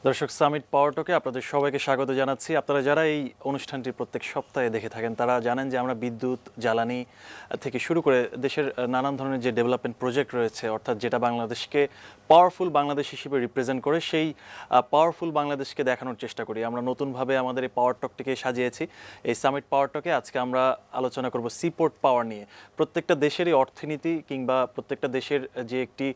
দর্শক, সামিট পাওয়ার টকে আপনাদের সবাইকে স্বাগত জানাচ্ছি। আপনারা যারা এই অনুষ্ঠানটি প্রত্যেক সপ্তাহে দেখে থাকেন তারা জানেন যে আমরা বিদ্যুৎ, জ্বালানি থেকে শুরু করে দেশের নানান ধরনের যে ডেভেলপমেন্ট প্রজেক্ট রয়েছে, অর্থাৎ যেটা বাংলাদেশকে পাওয়ারফুল বাংলাদেশ হিসেবে রিপ্রেজেন্ট করে, সেই পাওয়ারফুল বাংলাদেশকে দেখানোর চেষ্টা করি। আমরা নতুনভাবে আমাদের এই পাওয়ার টকটিকে সাজিয়েছি। এই সামিট পাওয়ার টকে আজকে আমরা আলোচনা করব সিপোর্ট পাওয়ার নিয়ে। প্রত্যেকটা দেশেরই অর্থনীতি কিংবা প্রত্যেকটা দেশের যে একটি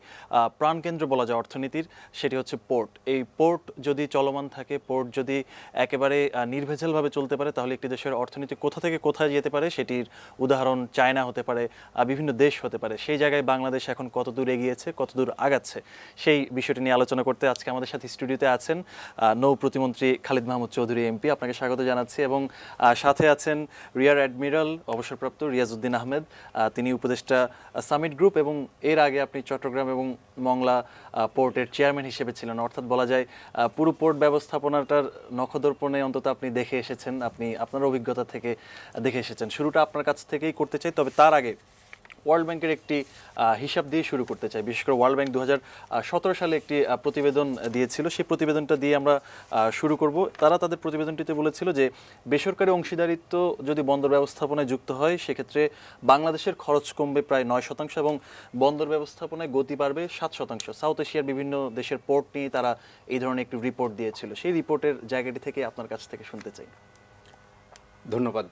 প্রাণকেন্দ্র বলা যায় অর্থনীতির, সেটি হচ্ছে পোর্ট। এই পোর্ট যদি চলমান থাকে, পোর্ট যদি একেবারে নির্ভেজালভাবে চলতে পারে, তাহলে একটি দেশের অর্থনীতি কোথা থেকে কোথায় যেতে পারে সেটির উদাহরণ চায়না হতে পারে, বিভিন্ন দেশ হতে পারে। সেই জায়গায় বাংলাদেশ এখন কত দূর এগিয়েছে, কত দূর আগাচ্ছে, সেই বিষয়টি নিয়ে আলোচনা করতে আজকে আমাদের সাথে স্টুডিওতে আছেন নৌ প্রতিমন্ত্রী খালিদ মাহমুদ চৌধুরী এমপি। আপনাকে স্বাগত জানাচ্ছি। এবং সাথে আছেন রিয়ার অ্যাডমিরাল অবসরপ্রাপ্ত রিয়াজউদ্দিন আহমেদ, তিনি উপদেষ্টা সামিট গ্রুপ, এবং এর আগে আপনি চট্টগ্রাম এবং মংলা পোর্টের চেয়ারম্যান হিসেবে ছিলেন। অর্থাৎ বলা যায় পুরো পোর্ট ব্যবস্থাপনাটার নখদর্পণে অন্তত আপনি দেখে এসেছেন, আপনি আপনার অভিজ্ঞতা থেকে দেখে এসেছেন। শুরুটা আপনার কাছ থেকেই করতে চাই, তবে তার আগে ওয়ার্ল্ড ব্যাংকের একটি হিসাব দিয়ে শুরু করতে চাই। বিশেষ করে ওয়ার্ল্ড ব্যাংক 2017 সালে একটি প্রতিবেদন দিয়েছিল, সেই প্রতিবেদনটা দিয়ে আমরা শুরু করব। তারা তাদের প্রতিবেদনটিতে বলেছিল যে বেসরকারি অংশীদারিত্ব যদি বন্দর ব্যবস্থাপনায় যুক্ত হয়, সেক্ষেত্রে বাংলাদেশের খরচ কমবে প্রায় 9% এবং বন্দর ব্যবস্থাপনায় গতি বাড়বে 7%। সাউথ এশিয়ার বিভিন্ন দেশের পোর্ট নিয়ে তারা এই ধরনের একটি রিপোর্ট দিয়েছিল। সেই রিপোর্টের জায়গাটি থেকে আপনার কাছ থেকে শুনতে চাই। ধন্যবাদ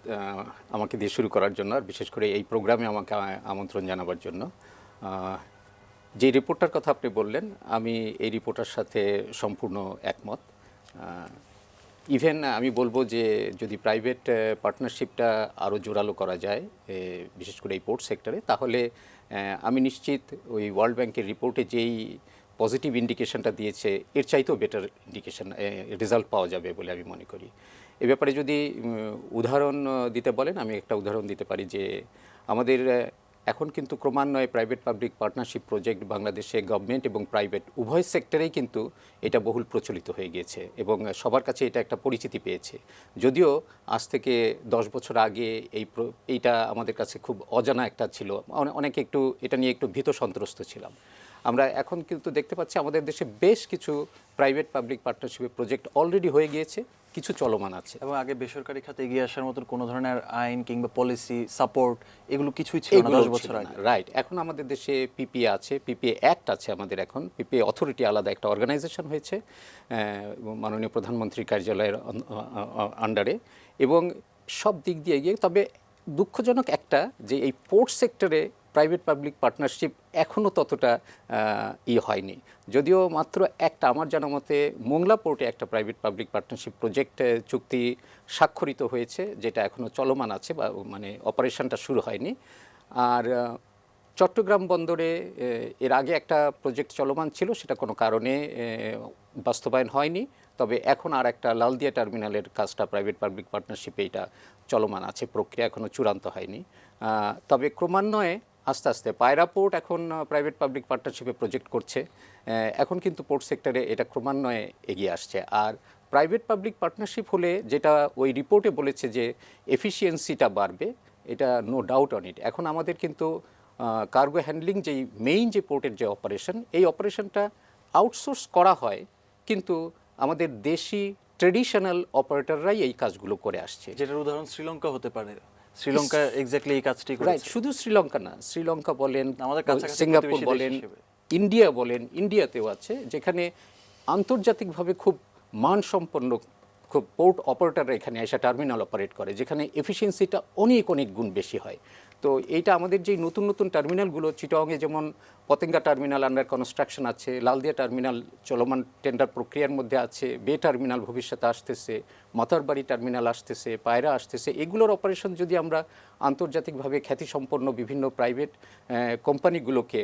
আমাকে দিয়ে শুরু করার জন্য, আর বিশেষ করে এই প্রোগ্রামে আমাকে আমন্ত্রণ জানাবার জন্য। যে রিপোর্টটার কথা আপনি বললেন, আমি এই রিপোর্টার সাথে সম্পূর্ণ একমত। ইভেন আমি বলবো যে যদি প্রাইভেট পার্টনারশিপটা আরও জোরালো করা যায়, বিশেষ করে এই পোর্ট সেক্টরে, তাহলে আমি নিশ্চিত ওই ওয়ার্ল্ড ব্যাংকের রিপোর্টে যেই পজিটিভ ইন্ডিকেশনটা দিয়েছে এর চাইতেও বেটার ইন্ডিকেশন রেজাল্ট পাওয়া যাবে বলে আমি মনে করি। এ ব্যাপারে যদি উদাহরণ দিতে বলেন, আমি একটা উদাহরণ দিতে পারি যে আমাদের এখন কিন্তু ক্রমান্বয়ে প্রাইভেট পাবলিক পার্টনারশিপ প্রজেক্ট বাংলাদেশে গভর্নমেন্ট এবং প্রাইভেট উভয় সেক্টরেই কিন্তু এটা বহুল প্রচলিত হয়ে গিয়েছে এবং সবার কাছে এটা একটা পরিচিতি পেয়েছে। যদিও আজ থেকে 10 বছর আগে এইটা আমাদের কাছে খুব অজানা একটা ছিল, অনেকে একটু এটা নিয়ে একটু ভীত সন্ত্রস্ত ছিলাম। আমরা এখন কিন্তু দেখতে পাচ্ছি আমাদের দেশে বেশ কিছু প্রাইভেট পাবলিক পার্টনারশিপের প্রজেক্ট অলরেডি হয়ে গিয়েছে, কিছু চলমান আছে। এবং আগে বেসরকারি খাতে এগিয়ে আসার মতো কোনো ধরনের আইন কিংবা পলিসি সাপোর্ট এগুলো কিছুই ছিল না 10 বছর আগে। রাইট। এখন আমাদের দেশে পিপিএ আছে, পিপিএ অ্যাক্ট আছে আমাদের। এখন পিপিএ অথরিটি আলাদা একটা অর্গানাইজেশন হয়েছে মাননীয় প্রধানমন্ত্রীর কার্যালয়ের আন্ডারে, এবং সব দিক দিয়ে এগিয়ে। তবে দুঃখজনক একটা যে এই পোর্ট সেক্টরে প্রাইভেট পাবলিক পার্টনারশিপ এখনও ততটা হয়নি। যদিও মাত্র একটা, আমার জানা মতে মোংলা পোর্টে একটা প্রাইভেট পাবলিক পার্টনারশিপ প্রজেক্ট চুক্তি স্বাক্ষরিত হয়েছে, যেটা এখনও চলমান আছে বা মানে অপারেশনটা শুরু হয়নি। আর চট্টগ্রাম বন্দরে এর আগে একটা প্রজেক্ট চলমান ছিল, সেটা কোনো কারণে বাস্তবায়ন হয়নি। তবে এখন আর একটা লালদিয়া টার্মিনালের কাজটা প্রাইভেট পাবলিক পার্টনারশিপে এটা চলমান আছে, প্রক্রিয়া এখনও চূড়ান্ত হয়নি। তবে ক্রমান্বয়ে আস্তে আস্তে পায়রা পোর্ট এখন প্রাইভেট পাবলিক পার্টনারশিপে প্রজেক্ট করছে। এখন কিন্তু পোর্ট সেক্টরে এটা ক্রমান্বয়ে এগিয়ে আসছে। আর প্রাইভেট পাবলিক পার্টনারশিপ হলে যেটা ওই রিপোর্টে বলেছে যে এফিসিয়েন্সিটা বাড়বে, এটা নো ডাউট অন ইট। এখন আমাদের কিন্তু কার্গো হ্যান্ডলিং যেই মেইন যে পোর্টের যে অপারেশন, এই অপারেশনটা আউটসোর্স করা হয়, কিন্তু আমাদের দেশি ট্রেডিশনাল অপারেটররাই এই কাজগুলো করে আসছে। যেটার উদাহরণ শ্রীলঙ্কা হতে পারে। শ্রীলঙ্কা এক্স্যাক্টলি এই কাজটি করেছে। রাইট। শুধু শ্রীলঙ্কা না, শ্রীলঙ্কা বলেন, আমাদের কাছাকাছি সিঙ্গাপুর বলেন, ইন্ডিয়া বলেন, ইন্ডিয়াতেও আছে, যেখানে আন্তর্জাতিকভাবে খুব মানসম্পন্ন খুব পোর্ট অপারেটররা এখানে এসে টার্মিনাল অপারেট করে, যেখানে এফিসিয়েন্সিটা অনেক অনেক গুণ বেশি হয়। তো এইটা আমাদের যেই নতুন নতুন টার্মিনালগুলো, চিটাগংয়ে যেমন পতেঙ্গা টার্মিনাল আন্ডার কনস্ট্রাকশন আছে, লালদিয়া টার্মিনাল চলমান টেন্ডার প্রক্রিয়ার মধ্যে আছে, বে টার্মিনাল ভবিষ্যতে আসতেছে, মাতারবাড়ি টার্মিনাল আসতেছে, পায়রা আসতেছে। এগুলোর অপারেশন যদি আমরা আন্তর্জাতিকভাবে খ্যাতিসম্পন্ন বিভিন্ন প্রাইভেট কোম্পানিগুলোকে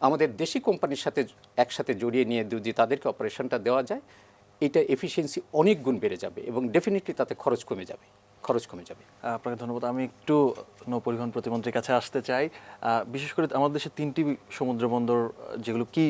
আমাদের দেশি কোম্পানির সাথে একসাথে জড়িয়ে নিয়ে যদি তাদেরকে অপারেশনটা দেওয়া যায়, এটা এফিসিয়েন্সি অনেক গুণ বেড়ে যাবে এবং ডেফিনেটলি তাতে খরচ কমে যাবে। আপনাকে ধন্যবাদ। আমি একটু নৌপরিবহন প্রতিমন্ত্রীর কাছে আসতে চাই। বিশেষ করে আমাদের দেশে 3টি সমুদ্র বন্দর, যেগুলো কি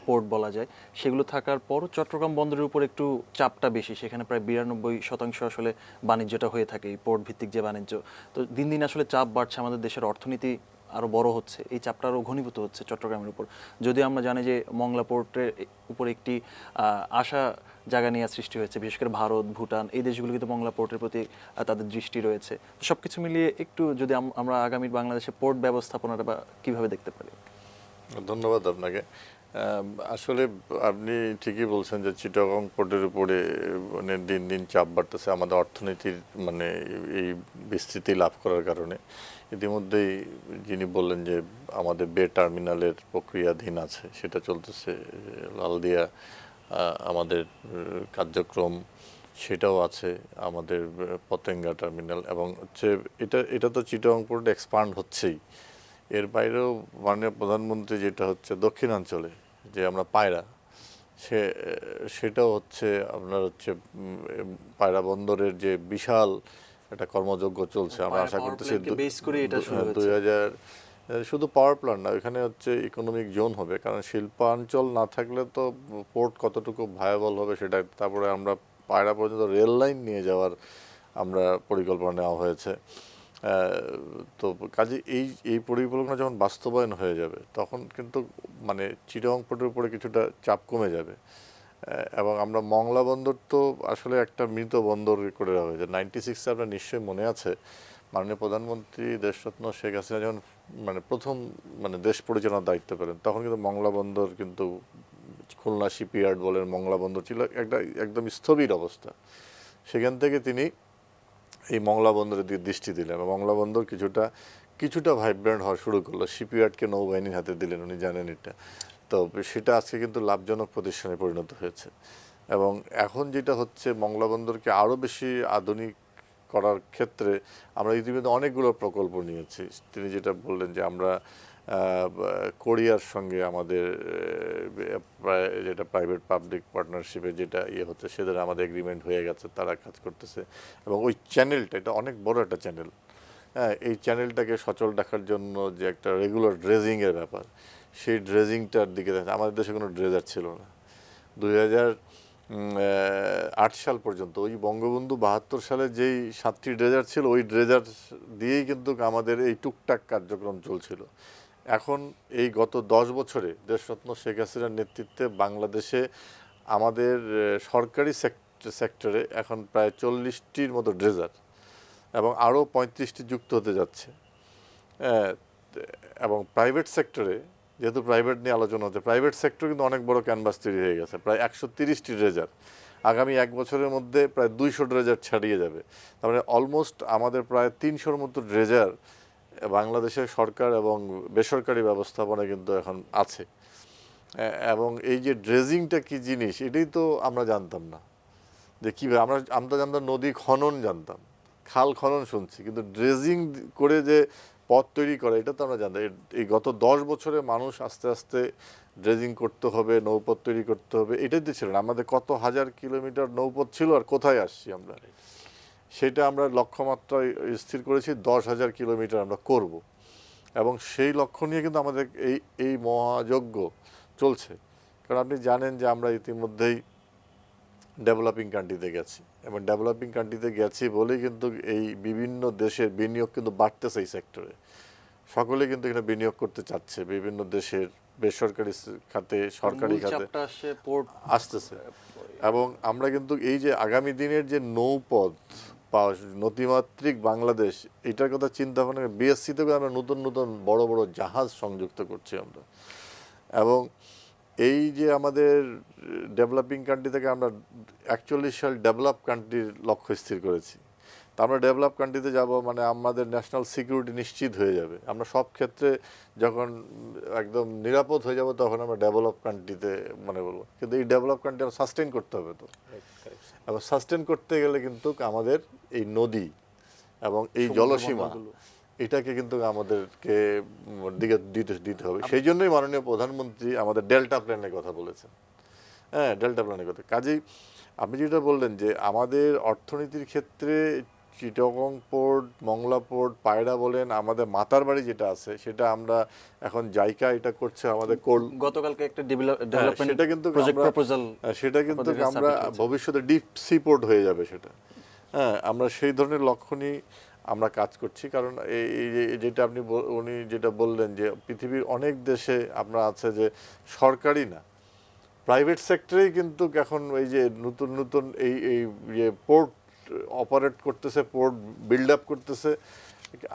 পোর্ট বলা যায়, সেগুলো থাকার পরও চট্টগ্রাম বন্দরের উপর একটু চাপটা বেশি। সেখানে প্রায় 92% আসলে বাণিজ্যটা হয়ে থাকে, এই পোর্ট ভিত্তিক যে বাণিজ্য। তো দিন দিন আসলে চাপ বাড়ছে, আমাদের দেশের অর্থনীতি আরও বড় হচ্ছে, এই চাপটা আরও ঘনীভূত হচ্ছে চট্টগ্রামের উপর। যদিও আমরা জানি যে মংলা পোর্টের উপর একটি আশা জায়গা নিয়ে সৃষ্টি হয়েছে, বিশেষ করে ভারত, ভুটান, এই দেশগুলো কিন্তু মংলা পোর্টের প্রতি তাদের দৃষ্টি রয়েছে। তো সবকিছু মিলিয়ে একটু যদি আমরা আগামী বাংলাদেশে পোর্ট ব্যবস্থাপনাটা বা কিভাবে দেখতে পারি? ধন্যবাদ আপনাকে। আসলে আপনি ঠিকই বলছেন যে চিটাগং পোর্টের উপরে মানে দিন দিন চাপ বাড়তেছে আমাদের অর্থনীতির মানে এই বিস্তৃতি লাভ করার কারণে। ইতিমধ্যেই যিনি বললেন যে আমাদের বে টার্মিনালের প্রক্রিয়াধীন আছে, সেটা চলতেছে। লালদিয়া আমাদের কার্যক্রম সেটাও আছে, আমাদের পতেঙ্গা টার্মিনাল, এবং হচ্ছে এটা তো চিটাগং পোর্ট এক্সপান্ড হচ্ছেই। এর বাইরেও মাননীয় প্রধানমন্ত্রী যেটা হচ্ছে দক্ষিণাঞ্চলে যে আমরা পায়রা, সেটাও হচ্ছে আপনার হচ্ছে পায়রা বন্দরের যে বিশাল একটা কর্মযজ্ঞ চলছে। আমরা আশা করতেছি 2000 শুধু পাওয়ার প্ল্যান্ট না, ওইখানে হচ্ছে ইকোনমিক জোন হবে, কারণ শিল্পাঞ্চল না থাকলে তো পোর্ট কতটুকু ভায়াবল হবে সেটা। তারপরে আমরা পায়রা পর্যন্ত রেল লাইন নিয়ে যাওয়ার আমরা পরিকল্পনা নেওয়া হয়েছে। তো কাজে এই পরিকল্পনা যখন বাস্তবায়ন হয়ে যাবে তখন কিন্তু মানে চিটাগং পোর্টের উপরে কিছুটা চাপ কমে যাবে। এবং আমরা মংলা বন্দর তো আসলে একটা মৃত বন্দর করে দেওয়া হয়েছে। 96-এ আপনার নিশ্চয়ই মনে আছে, মাননীয় প্রধানমন্ত্রী দেশরত্ন শেখ হাসিনা যখন মানে প্রথম মানে দেশ পরিচালনার দায়িত্ব পেলেন, তখন কিন্তু মংলা বন্দর কিন্তু খুলনা শিপইয়ার্ড বলেন, মংলা বন্দর ছিল একদম স্থবির অবস্থা। সেখান থেকে তিনি এই মংলা বন্দরের দিকে দৃষ্টি দিলেন এবং মংলা বন্দর কিছুটা ভাইব্রেন্ট হওয়া শুরু করলো। শিপইয়ার্ডকে নৌবাহিনীর হাতে দিলেন, উনি জানেন এটা। তো সেটা আজকে কিন্তু লাভজনক প্রতিষ্ঠানে পরিণত হয়েছে। এবং এখন যেটা হচ্ছে, মংলা বন্দরকে আরও বেশি আধুনিক করার ক্ষেত্রে আমরা ইতিমধ্যে অনেকগুলো প্রকল্প নিয়েছি। তিনি যেটা বললেন যে আমরা কোরিয়ার সঙ্গে আমাদের যেটা প্রাইভেট পাবলিক পার্টনারশিপে যেটা হচ্ছে, সেদের আমাদের এগ্রিমেন্ট হয়ে গেছে, তারা কাজ করতেছে। এবং ওই চ্যানেলটা, এটা অনেক বড় একটা চ্যানেল, হ্যাঁ, এই চ্যানেলটাকে সচল রাখার জন্য যে একটা রেগুলার ড্রেজিংয়ের ব্যাপার, সেই ড্রেজিংটার দিকে আমাদের দেশে কোনো ড্রেজার ছিল না 2008 সাল পর্যন্ত। ওই বঙ্গবন্ধু 72 সালে যেই 7টি ড্রেজার ছিল, ওই ড্রেজার দিয়েই কিন্তু আমাদের এই টুকটাক কার্যক্রম চলছিল। এখন এই গত 10 বছরে দেশরত্ন শেখ হাসিনার নেতৃত্বে বাংলাদেশে আমাদের সরকারি সেক্টরে এখন প্রায় 40টির মতো ড্রেজার এবং আরও 35টি যুক্ত হতে যাচ্ছে। এবং প্রাইভেট সেক্টরে, যেহেতু প্রাইভেট নিয়ে আলোচনা হচ্ছে, প্রাইভেট সেক্টর কিন্তু অনেক বড় ক্যানভাস তৈরি হয়ে গেছে, প্রায় 130টি ড্রেজার। আগামী 1 বছরের মধ্যে প্রায় 200 ড্রেজার ছাড়িয়ে যাবে। তারপরে অলমোস্ট আমাদের প্রায় 300-র মতো ড্রেজার বাংলাদেশের সরকার এবং বেসরকারি ব্যবস্থাপনা কিন্তু এখন আছে। এবং এই যে ড্রেজিংটা কি জিনিস, এটাই তো আমরা জানতাম না যে কীভাবে। আমরা জানতাম নদী খনন, জানতাম খাল খনন শুনছি, কিন্তু ড্রেজিং করে যে পথ তৈরি করে এটা তো আমরা জানতাম। এই গত 10 বছরে মানুষ আস্তে আস্তে ড্রেজিং করতে হবে, নৌপথ তৈরি করতে হবে, এটাই তো ছিল না। আমাদের কত হাজার কিলোমিটার নৌপথ ছিল, আর কোথায় আসছি আমরা, সেটা আমরা লক্ষ্যমাত্রায় স্থির করেছি 10,000 কিলোমিটার আমরা করব। এবং সেই লক্ষ্য নিয়ে কিন্তু আমাদের এই মহাযজ্ঞ চলছে। কারণ আপনি জানেন যে আমরা ইতিমধ্যেই ডেভেলপিং কান্ট্রিতে গেছি, এবং ডেভেলপিং কান্ট্রিতে গেছি বলেই কিন্তু এই বিভিন্ন দেশের বিনিয়োগ কিন্তু বাড়তেছে এই সেক্টরে। সকলে কিন্তু এখানে বিনিয়োগ করতে চাচ্ছে, বিভিন্ন দেশের বেসরকারি খাতে, সরকারি খাতে আসতেছে। এবং আমরা কিন্তু এই যে আগামী দিনের যে নৌপথ বা নদীমাতৃক বাংলাদেশ, এটার কথা চিন্তা ভাবনা বিএসসি থেকে আমরা নতুন নতুন বড় বড় জাহাজ সংযুক্ত করছি আমরা। এবং এই যে আমাদের ডেভেলপিং কান্ট্রি থেকে আমরা 41 সাল ডেভেলপ কান্ট্রির লক্ষ্য স্থির করেছি। তা আমরা ডেভেলপ কান্ট্রিতে যাব মানে আমাদের ন্যাশনাল সিকিউরিটি নিশ্চিত হয়ে যাবে। আমরা সব ক্ষেত্রে যখন একদম নিরাপদ হয়ে যাব, তখন আমরা ডেভেলপ কান্ট্রিতে মানে বলবো। কিন্তু এই ডেভেলপ কান্ট্রি আমরা সাস্টেন করতে হবে। তো এবং সাস্টেন করতে গেলে কিন্তু আমাদের এই নদী এবং এই জলসীমা, এটাকে কিন্তু আমাদেরকে দিকে দিতে হবে। সেই জন্যই মাননীয় প্রধানমন্ত্রী আমাদের ডেল্টা প্ল্যানের কথা বলেছেন। হ্যাঁ, ডেল্টা প্ল্যানের কথা। কাজেই আপনি যেটা বললেন যে আমাদের অর্থনীতির ক্ষেত্রে চিটাগং পোর্ট, মংলা পোর্ট, পায়রা বলেন, আমাদের মাতার বাড়ি যেটা আছে, সেটা আমরা এখন জাইকা এটা করছে আমাদের গতকালকে একটা ডেভেলপমেন্ট সেটা কিন্তু প্রজেক্ট প্রপোজাল, সেটা কিন্তু আমরা ভবিষ্যতে ডিপ সি পোর্ট হয়ে যাবে সেটা। হ্যাঁ, আমরা সেই ধরনের লক্ষ্য নিয়ে আমরা কাজ করছি। কারণ এই যেটা উনি যেটা বললেন যে পৃথিবীর অনেক দেশে আমরা আছে যে সরকারি না, প্রাইভেট সেক্টরেই কিন্তু এখন এই যে নতুন নতুন এই এই যে পোর্ট অপারেট করতেছে, পোর্ট বিল্ড আপ করতেছে।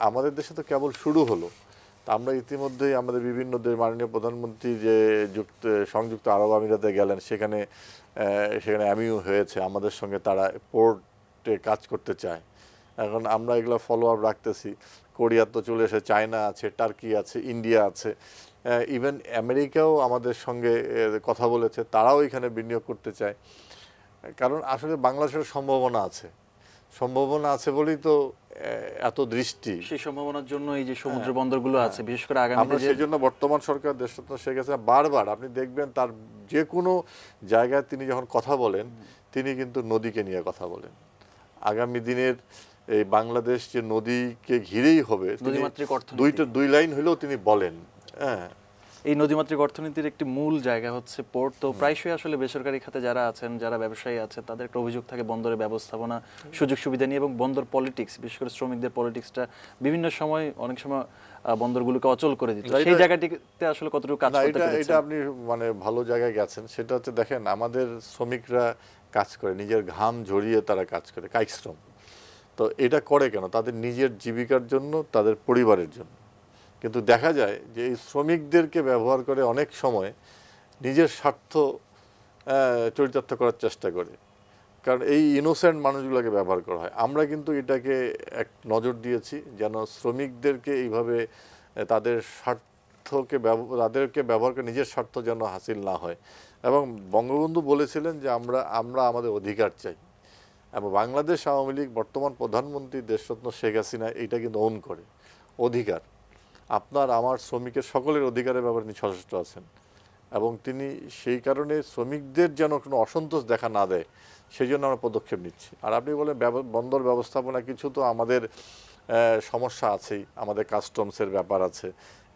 আমাদের দেশে তো কেবল শুরু হলো। তা আমরা ইতিমধ্যেই আমাদের বিভিন্ন দেশ, মাননীয় প্রধানমন্ত্রী যে সংযুক্ত আরব আমিরাতে গেলেন, সেখানে এমইউ হয়েছে আমাদের সঙ্গে, তারা পোর্টে কাজ করতে চায়। এখন আমরা এগুলো ফলো আপ রাখতেছি। কোরিয়া তো চলে এসে, চায়না আছে, টার্কি আছে, ইন্ডিয়া আছে, ইভেন আমেরিকাও আমাদের সঙ্গে কথা বলেছে, তারাও এখানে বিনিয়োগ করতে চায়। কারণ আসলে বাংলাদেশের সম্ভাবনা আছে বলেই তো এত দৃষ্টি। সেই সম্ভাবনার জন্য এই যে সমুদ্র বন্দরগুলো আছে, বিশেষ করে আগামীতে আমরা সেই জন্য বর্তমান সরকার দেশরত্ন শেখ হাসিনা বারবার আপনি দেখবেন তার যে কোনো জায়গায় তিনি যখন কথা বলেন, তিনি কিন্তু নদীকে নিয়ে কথা বলেন। আগামী দিনের এই বাংলাদেশ যে নদীকে ঘিরেই হবে, নদীমাতৃক অর্থনীতি, দুই লাইন হলেও তিনি বলেন। হ্যাঁ, এই নদীমাতৃক অর্থনীতির একটি মূল জায়গা হচ্ছে পোর্ট। তো প্রায়শই আসলে বেসরকারি খাতে যারা আছেন, যারা ব্যবসায়ী আছেন, তাদের একটা অভিযোগ থাকে বন্দরের ব্যবস্থাপনা, সুযোগ সুবিধা নিয়ে, এবং বন্দর পলিটিক্স, বিশেষ করে শ্রমিকদের পলিটিক্সটা বিভিন্ন সময়, অনেক সময় বন্দরগুলোকে অচল করে দিত। সেই জায়গাটিতে আসলে কতটুকু কাজ করতে পেরেছেন? এটা আপনি মানে ভালো জায়গায় গেছেন। সেটা হচ্ছে, দেখেন আমাদের শ্রমিকরা কাজ করে, নিজের ঘাম ঝরিয়ে তারা কাজ করে, কায়িক শ্রম। তো এটা করে কেন? তাদের নিজের জীবিকার জন্য, তাদের পরিবারের জন্য। কিন্তু দেখা যায় যে এই শ্রমিকদেরকে ব্যবহার করে অনেক সময় নিজের স্বার্থ চরিতার্থ করার চেষ্টা করে। কারণ এই ইনোসেন্ট মানুষগুলোকে ব্যবহার করা হয়। আমরা কিন্তু এটাকে এক নজর দিয়েছি, যেন শ্রমিকদেরকে এইভাবে তাদেরকে ব্যবহার করে নিজের স্বার্থ যেন হাসিল না হয়। এবং বঙ্গবন্ধু বলেছিলেন যে আমরা আমাদের অধিকার চাই। এবং বাংলাদেশ আওয়ামী লীগ, বর্তমান প্রধানমন্ত্রী দেশরত্ন শেখ হাসিনা এইটা কিন্তু ওন করে। অধিকার, আপনার আমার শ্রমিকের সকলের অধিকারের ব্যাপারে তিনি সচেষ্ট আছেন, এবং তিনি সেই কারণে শ্রমিকদের যেন কোনো অসন্তোষ দেখা না দেয়, সেই জন্য আমরা পদক্ষেপ নিচ্ছি। আর আপনি বলেন বন্দর ব্যবস্থাপনা, কিছু তো আমাদের সমস্যা আছেই, আমাদের কাস্টমসের ব্যাপার আছে,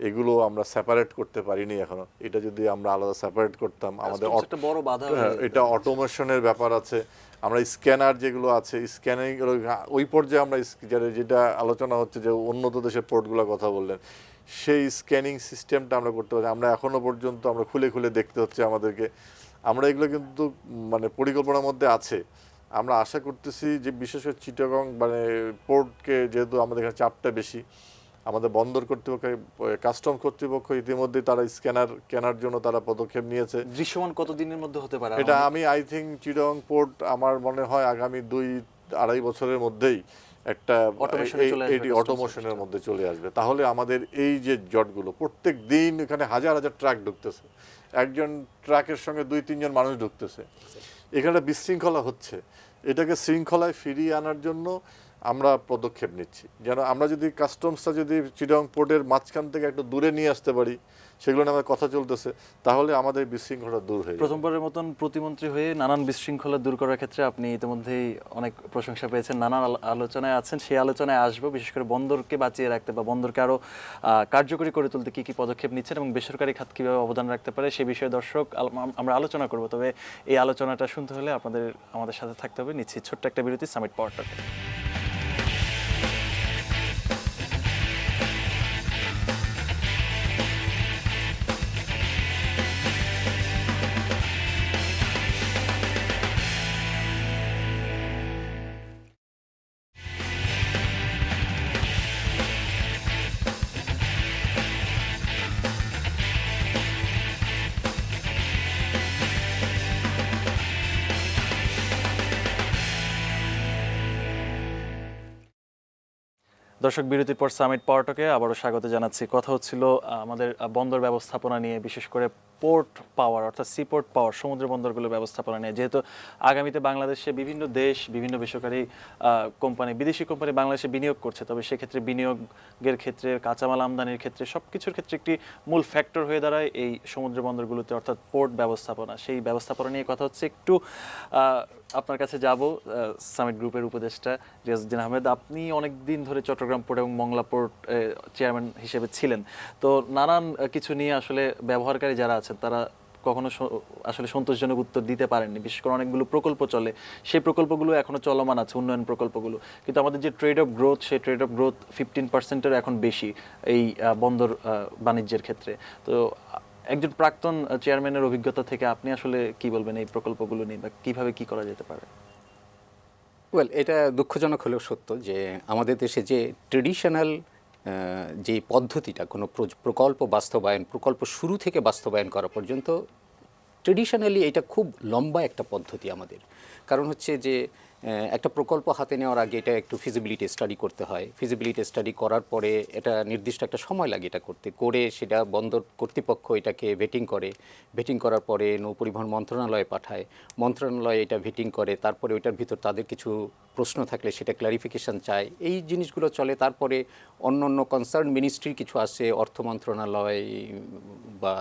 এগুলো আমরা সেপারেট করতে পারিনি এখনো। এটা যদি আমরা আলাদা সেপারেট করতাম, আমাদের একটা বড় বাধা, এটা অটোমেশনের ব্যাপার আছে। আমরা স্ক্যানার যেগুলো আছে, স্ক্যানিং ওই পর্যায়ে আমরা যেটা আলোচনা হচ্ছে, যে উন্নত দেশের পোর্টগুলোর কথা বললেন, সেই স্ক্যানিং সিস্টেমটা আমরা করতে পারি। আমরা এখনো পর্যন্ত আমরা খুলে খুলে দেখতে হচ্ছে আমাদেরকে। আমরা এগুলো কিন্তু মানে পরিকল্পনার মধ্যে আছে। আমরা আশা করতেছি যে বিশেষ করে চিটাগং মানে পোর্টকে, যেহেতু আমাদের এখানে চাপটা বেশি, আমাদের বন্দর কর্তৃপক্ষ, কাস্টম কর্তৃপক্ষ ইতিমধ্যে তারা স্ক্যানার কেনার জন্য তারা পদক্ষেপ নিয়েছে। দৃশ্যমান কতদিনের মধ্যে হতে পারে এটা? আমি আই থিঙ্ক চিটাগং পোর্ট আমার মনে হয় আগামী 2-2.5 বছরের মধ্যেই একটা অটোমেশনের মধ্যে চলে আসবে। তাহলে আমাদের এই যে জটগুলো, প্রত্যেক দিন এখানে হাজার হাজার ট্রাক ঢুকতেছে, একজন ট্রাকের সঙ্গে 2-3 জন মানুষ ঢুকতেছে, এখানে বিশৃঙ্খলা হচ্ছে। এটাকে শৃঙ্খলায় ফিরিয়ে আনার জন্য আমরা পদক্ষেপ নিচ্ছি। যেন আমরা যদি কাস্টমসটা যদি চিটাগং পোর্টের মাঝখান থেকে একটু দূরে নিয়ে আসতে পারি, সেগুলো নিয়ে আমার কথা চলতেছে, তাহলে আমাদের বিশৃঙ্খলা দূর হয়ে যাবে। প্রথমবারের মতন প্রতিমন্ত্রী হয়ে নানান বিশৃঙ্খলা দূর করার ক্ষেত্রে আপনি ইতিমধ্যেই অনেক প্রশংসা পেয়েছেন, নানান আলোচনায় আছেন। সেই আলোচনায় আসবো, বিশেষ করে বন্দরকে বাঁচিয়ে রাখতে বা বন্দরকে আরও কার্যকরী করে তুলতে কী কী পদক্ষেপ নিচ্ছেন এবং বেসরকারি খাত কীভাবে অবদান রাখতে পারে, সে বিষয়ে দর্শক আমরা আলোচনা করব। তবে এই আলোচনাটা শুনতে হলে আমাদের সাথে থাকতে হবে। নিচ্ছি ছোট্ট একটা বিরতি সামিট পাওয়ারটাকে। দর্শক, বিরতির পর সামিট পাওয়ারটাকে আবারও স্বাগত জানাচ্ছি। কথা হচ্ছিল আমাদের বন্দর ব্যবস্থাপনা নিয়ে, বিশেষ করে পোর্ট পাওয়ার অর্থাৎ সিপোর্ট পাওয়ার, সমুদ্র বন্দরগুলোর ব্যবস্থাপনা নিয়ে। যেহেতু আগামীতে বাংলাদেশে বিভিন্ন দেশ, বিভিন্ন বেসরকারি কোম্পানি, বিদেশি কোম্পানি বাংলাদেশে বিনিয়োগ করছে, তবে সেক্ষেত্রে বিনিয়োগের ক্ষেত্রে, কাঁচামাল আমদানির ক্ষেত্রে, সব কিছুর ক্ষেত্রে একটি মূল ফ্যাক্টর হয়ে দাঁড়ায় এই সমুদ্র বন্দরগুলোতে অর্থাৎ পোর্ট ব্যবস্থাপনা। সেই ব্যবস্থাপনা নিয়ে কথা হচ্ছে। একটু আপনার কাছে যাব, সামিট গ্রুপের উপদেষ্টা রিয়াজউদ্দিন আহমেদ। আপনি অনেক দিন ধরে চট্টগ্রাম পোর্ট এবং মংলা পোর্ট চেয়ারম্যান হিসেবে ছিলেন। তো নানান কিছু নিয়ে আসলে ব্যবহারকারী যারা আছেন তারা কখনো আসলে সন্তোষজনক উত্তর দিতে পারেননি। বিশেষ করে অনেকগুলো প্রকল্প চলে, সেই প্রকল্পগুলো এখনো চলমান আছে, উন্নয়ন প্রকল্পগুলো। কিন্তু আমাদের যে ট্রেড অফ গ্রোথ, সেই ট্রেড অফ গ্রোথ 15%-এর এখন বেশি এই বন্দর বাণিজ্যের ক্ষেত্রে। তো একজন প্রাক্তন চেয়ারম্যানের অভিজ্ঞতা থেকে আপনি আসলে কি বলবেন এই প্রকল্পগুলো নিয়ে, বা কিভাবে কি করা যেতে পারে? ওয়েল, এটা দুঃখজনক হলেও সত্য যে আমাদের দেশে যে ট্রেডিশনাল যে পদ্ধতিটা কোনো প্রকল্প বাস্তবায়ন, প্রকল্প শুরু থেকে বাস্তবায়ন করা পর্যন্ত, ট্রেডিশনালি এটা খুব লম্বা একটা পদ্ধতি আমাদের। কারণ হচ্ছে যে একটা প্রকল্প হাতে নেওয়ার আগে এটা একটু ফিজিবিলিটি স্টাডি করতে হয়। ফিজিবিলিটি স্টাডি করার পরে এটা নির্দিষ্ট একটা সময় লাগে এটা করতে, করে সেটা বন্দর কর্তৃপক্ষ এটাকে ভেটিং করে, ভেটিং করার পরে নৌপরিবহন মন্ত্রণালয়ে পাঠায়, মন্ত্রণালয় এটা ভেটিং করে, তারপরে ওইটার ভিতর তাদের কিছু প্রশ্ন থাকলে সেটা ক্লারিফিকেশন চায়, এই জিনিসগুলো চলে। তারপরে অন্য অন্য কনসার্ন মিনিস্ট্রি কিছু আছে, অর্থ মন্ত্রণালয় বা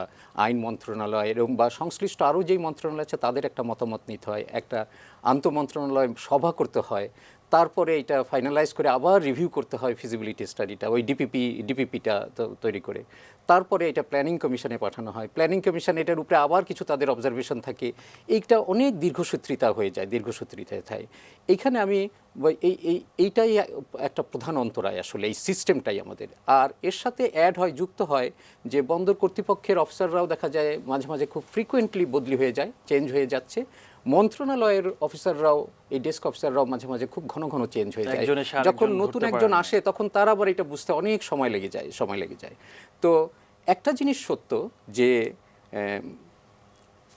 আইন মন্ত্রণালয় এরকম বা সংশ্লিষ্ট আরও যেই মন্ত্রণালয় আছে তাদের একটা মতামত নিতে হয়, একটা আন্তঃমন্ত্রণালয় সভা করতে হয়, তারপরে এটা ফাইনালাইজ করে আবার রিভিউ করতে হয় ফিজিবিলিটি স্টাডিটা, ওই ডিপিপিটা তৈরি করে, তারপরে এটা প্ল্যানিং কমিশনে পাঠানো হয়। প্ল্যানিং কমিশন এটার উপরে আবার কিছু তাদের অবজারভেশন থাকে, এইটা অনেক দীর্ঘসূত্রিতা হয়ে যায়, দীর্ঘসূত্রিতায় থাকে। এইখানে আমি এইটাই একটা প্রধান অন্তরায় আসলে, এই সিস্টেমটাই আমাদের। আর এর সাথে অ্যাড হয়, যুক্ত হয় যে বন্দর কর্তৃপক্ষের অফিসাররাও দেখা যায় মাঝে মাঝে খুব ফ্রিকুয়েন্টলি বদলি হয়ে যায়, চেঞ্জ হয়ে যাচ্ছে। মন্ত্রণালয়ের অফিসাররাও, এই ডেস্ক অফিসাররাও মাঝে মাঝে খুব ঘন ঘন চেঞ্জ হয়ে যায়। যখন নতুন একজন আসে তখন তার আবার এটা বুঝতে অনেক সময় লেগে যায়। তো একটা জিনিস সত্য যে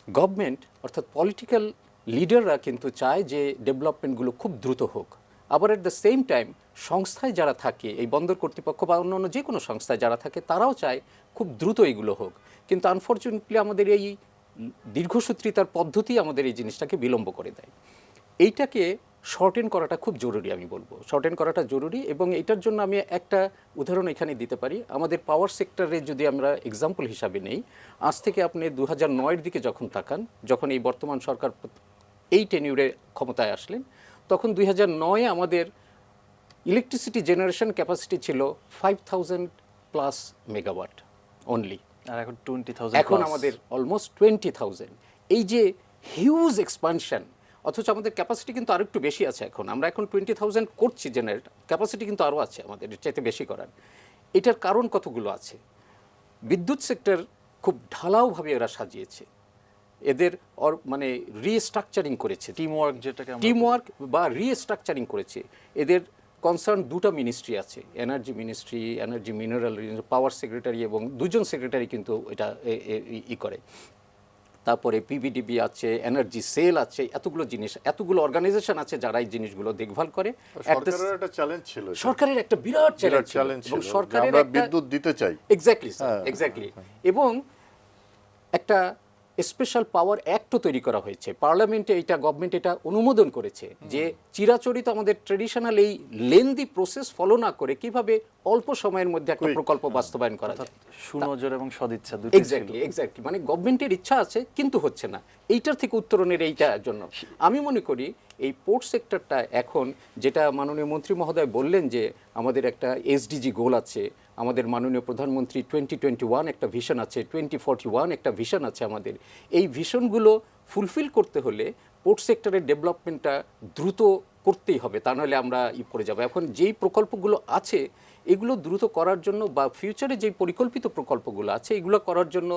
গভর্নমেন্ট অর্থাৎ পলিটিক্যাল লিডাররা কিন্তু চায় যে ডেভেলপমেন্টগুলো খুব দ্রুত হোক। আবার এট দ্য সেম টাইম সংস্থায় যারা থাকে, এই বন্দর কর্তৃপক্ষ বা অন্য যে কোনো সংস্থায় যারা থাকে, তারাও চায় খুব দ্রুত এইগুলো হোক। কিন্তু আনফর্চুনেটলি আমাদের এই দীর্ঘসূত্রিতার পদ্ধতি আমাদের এই জিনিসটাকে বিলম্ব করে দেয়। এইটাকে শর্টেন করাটা খুব জরুরি, আমি বলবো শর্টেন করাটা জরুরি। এবং এটার জন্য আমি একটা উদাহরণ এখানে দিতে পারি। আমাদের পাওয়ার সেক্টরে যদি আমরা এক্সাম্পল হিসাবে নেই, আজ থেকে আপনি 2009-এর দিকে যখন তাকান, যখন এই বর্তমান সরকার এই টেনিউরে ক্ষমতায় আসলেন, তখন 2009-এ আমাদের ইলেকট্রিসিটি জেনারেশন ক্যাপাসিটি ছিল 5000+ মেগাওয়াট অনলি। আর এখন 20,000, এখন আমাদের অলমোস্ট 20,000। এই যে হিউজ এক্সপানশন, অথচ আমাদের ক্যাপাসিটি কিন্তু আরও একটু বেশি আছে। আমরা এখন 20,000 করছি জেনারেট, ক্যাপাসিটি কিন্তু আরও আছে আমাদের এর চাইতে বেশি করার। এটার কারণ কতগুলো আছে। বিদ্যুৎ সেক্টর খুব ঢালাওভাবে এরা সাজিয়েছে, এদের মানে রিস্ট্রাকচারিং করেছে, টিমওয়ার্ক বা রিস্ট্রাকচারিং করেছে। এদের কনসার্ন দুটো মিনিস্ট্রি আছে, এনার্জি মিনিস্ট্রি, এনার্জি মিনারেল, পাওয়ার সেক্রেটারি, এবং দুজন সেক্রেটারি কিন্তু এটা করে। তারপরে পিবিডিবি আছে, এনার্জি সেল আছে, এতগুলো জিনিস, এতগুলো অর্গানাইজেশন আছে যারা এই জিনিসগুলো দেখভাল করে। সরকারের একটা চ্যালেঞ্জ ছিল, সরকারের একটা বিরাট চ্যালেঞ্জ ছিল, এবং সরকারের আমরা বিদ্যুৎ দিতে চাই। এক্স্যাক্টলি। এবং একটা স্পেশাল পাওয়ার অ্যাক্টও তৈরি করা হয়েছে পার্লামেন্টে, এটা গভর্নমেন্ট এটা অনুমোদন করেছে যে চিরাচরিত আমাদের ট্রেডিশনাল এই লেন্দি প্রসেস ফলো না করে কিভাবে অল্প সময়ের মধ্যে একটা প্রকল্প বাস্তবায়ন করা যায়। সুনজর এবং সদিচ্ছা, এক্স্যাক্টলি মানে গভর্নমেন্টের ইচ্ছা আছে কিন্তু হচ্ছে না। এইটার থেকে উত্তরণের এইটার জন্য আমি মনে করি এই পোর্ট সেক্টরটা এখন, যেটা মাননীয় মন্ত্রী মহোদয় বললেন যে আমাদের একটা এসডিজি গোল আছে, আমাদের মাননীয় প্রধানমন্ত্রী 2021 একটা ভিশন আছে, 2041 একটা ভিশন আছে আমাদের। এই ভিশনগুলো ফুলফিল করতে হলে পোর্ট সেক্টরের ডেভেলপমেন্টটা দ্রুত করতেই হবে, তা নাহলে আমরা পড়ে যাবো। এখন যেই প্রকল্পগুলো আছে এগুলো দ্রুত করার জন্য, বা ফিউচারে যেই পরিকল্পিত প্রকল্পগুলো আছে এগুলো করার জন্য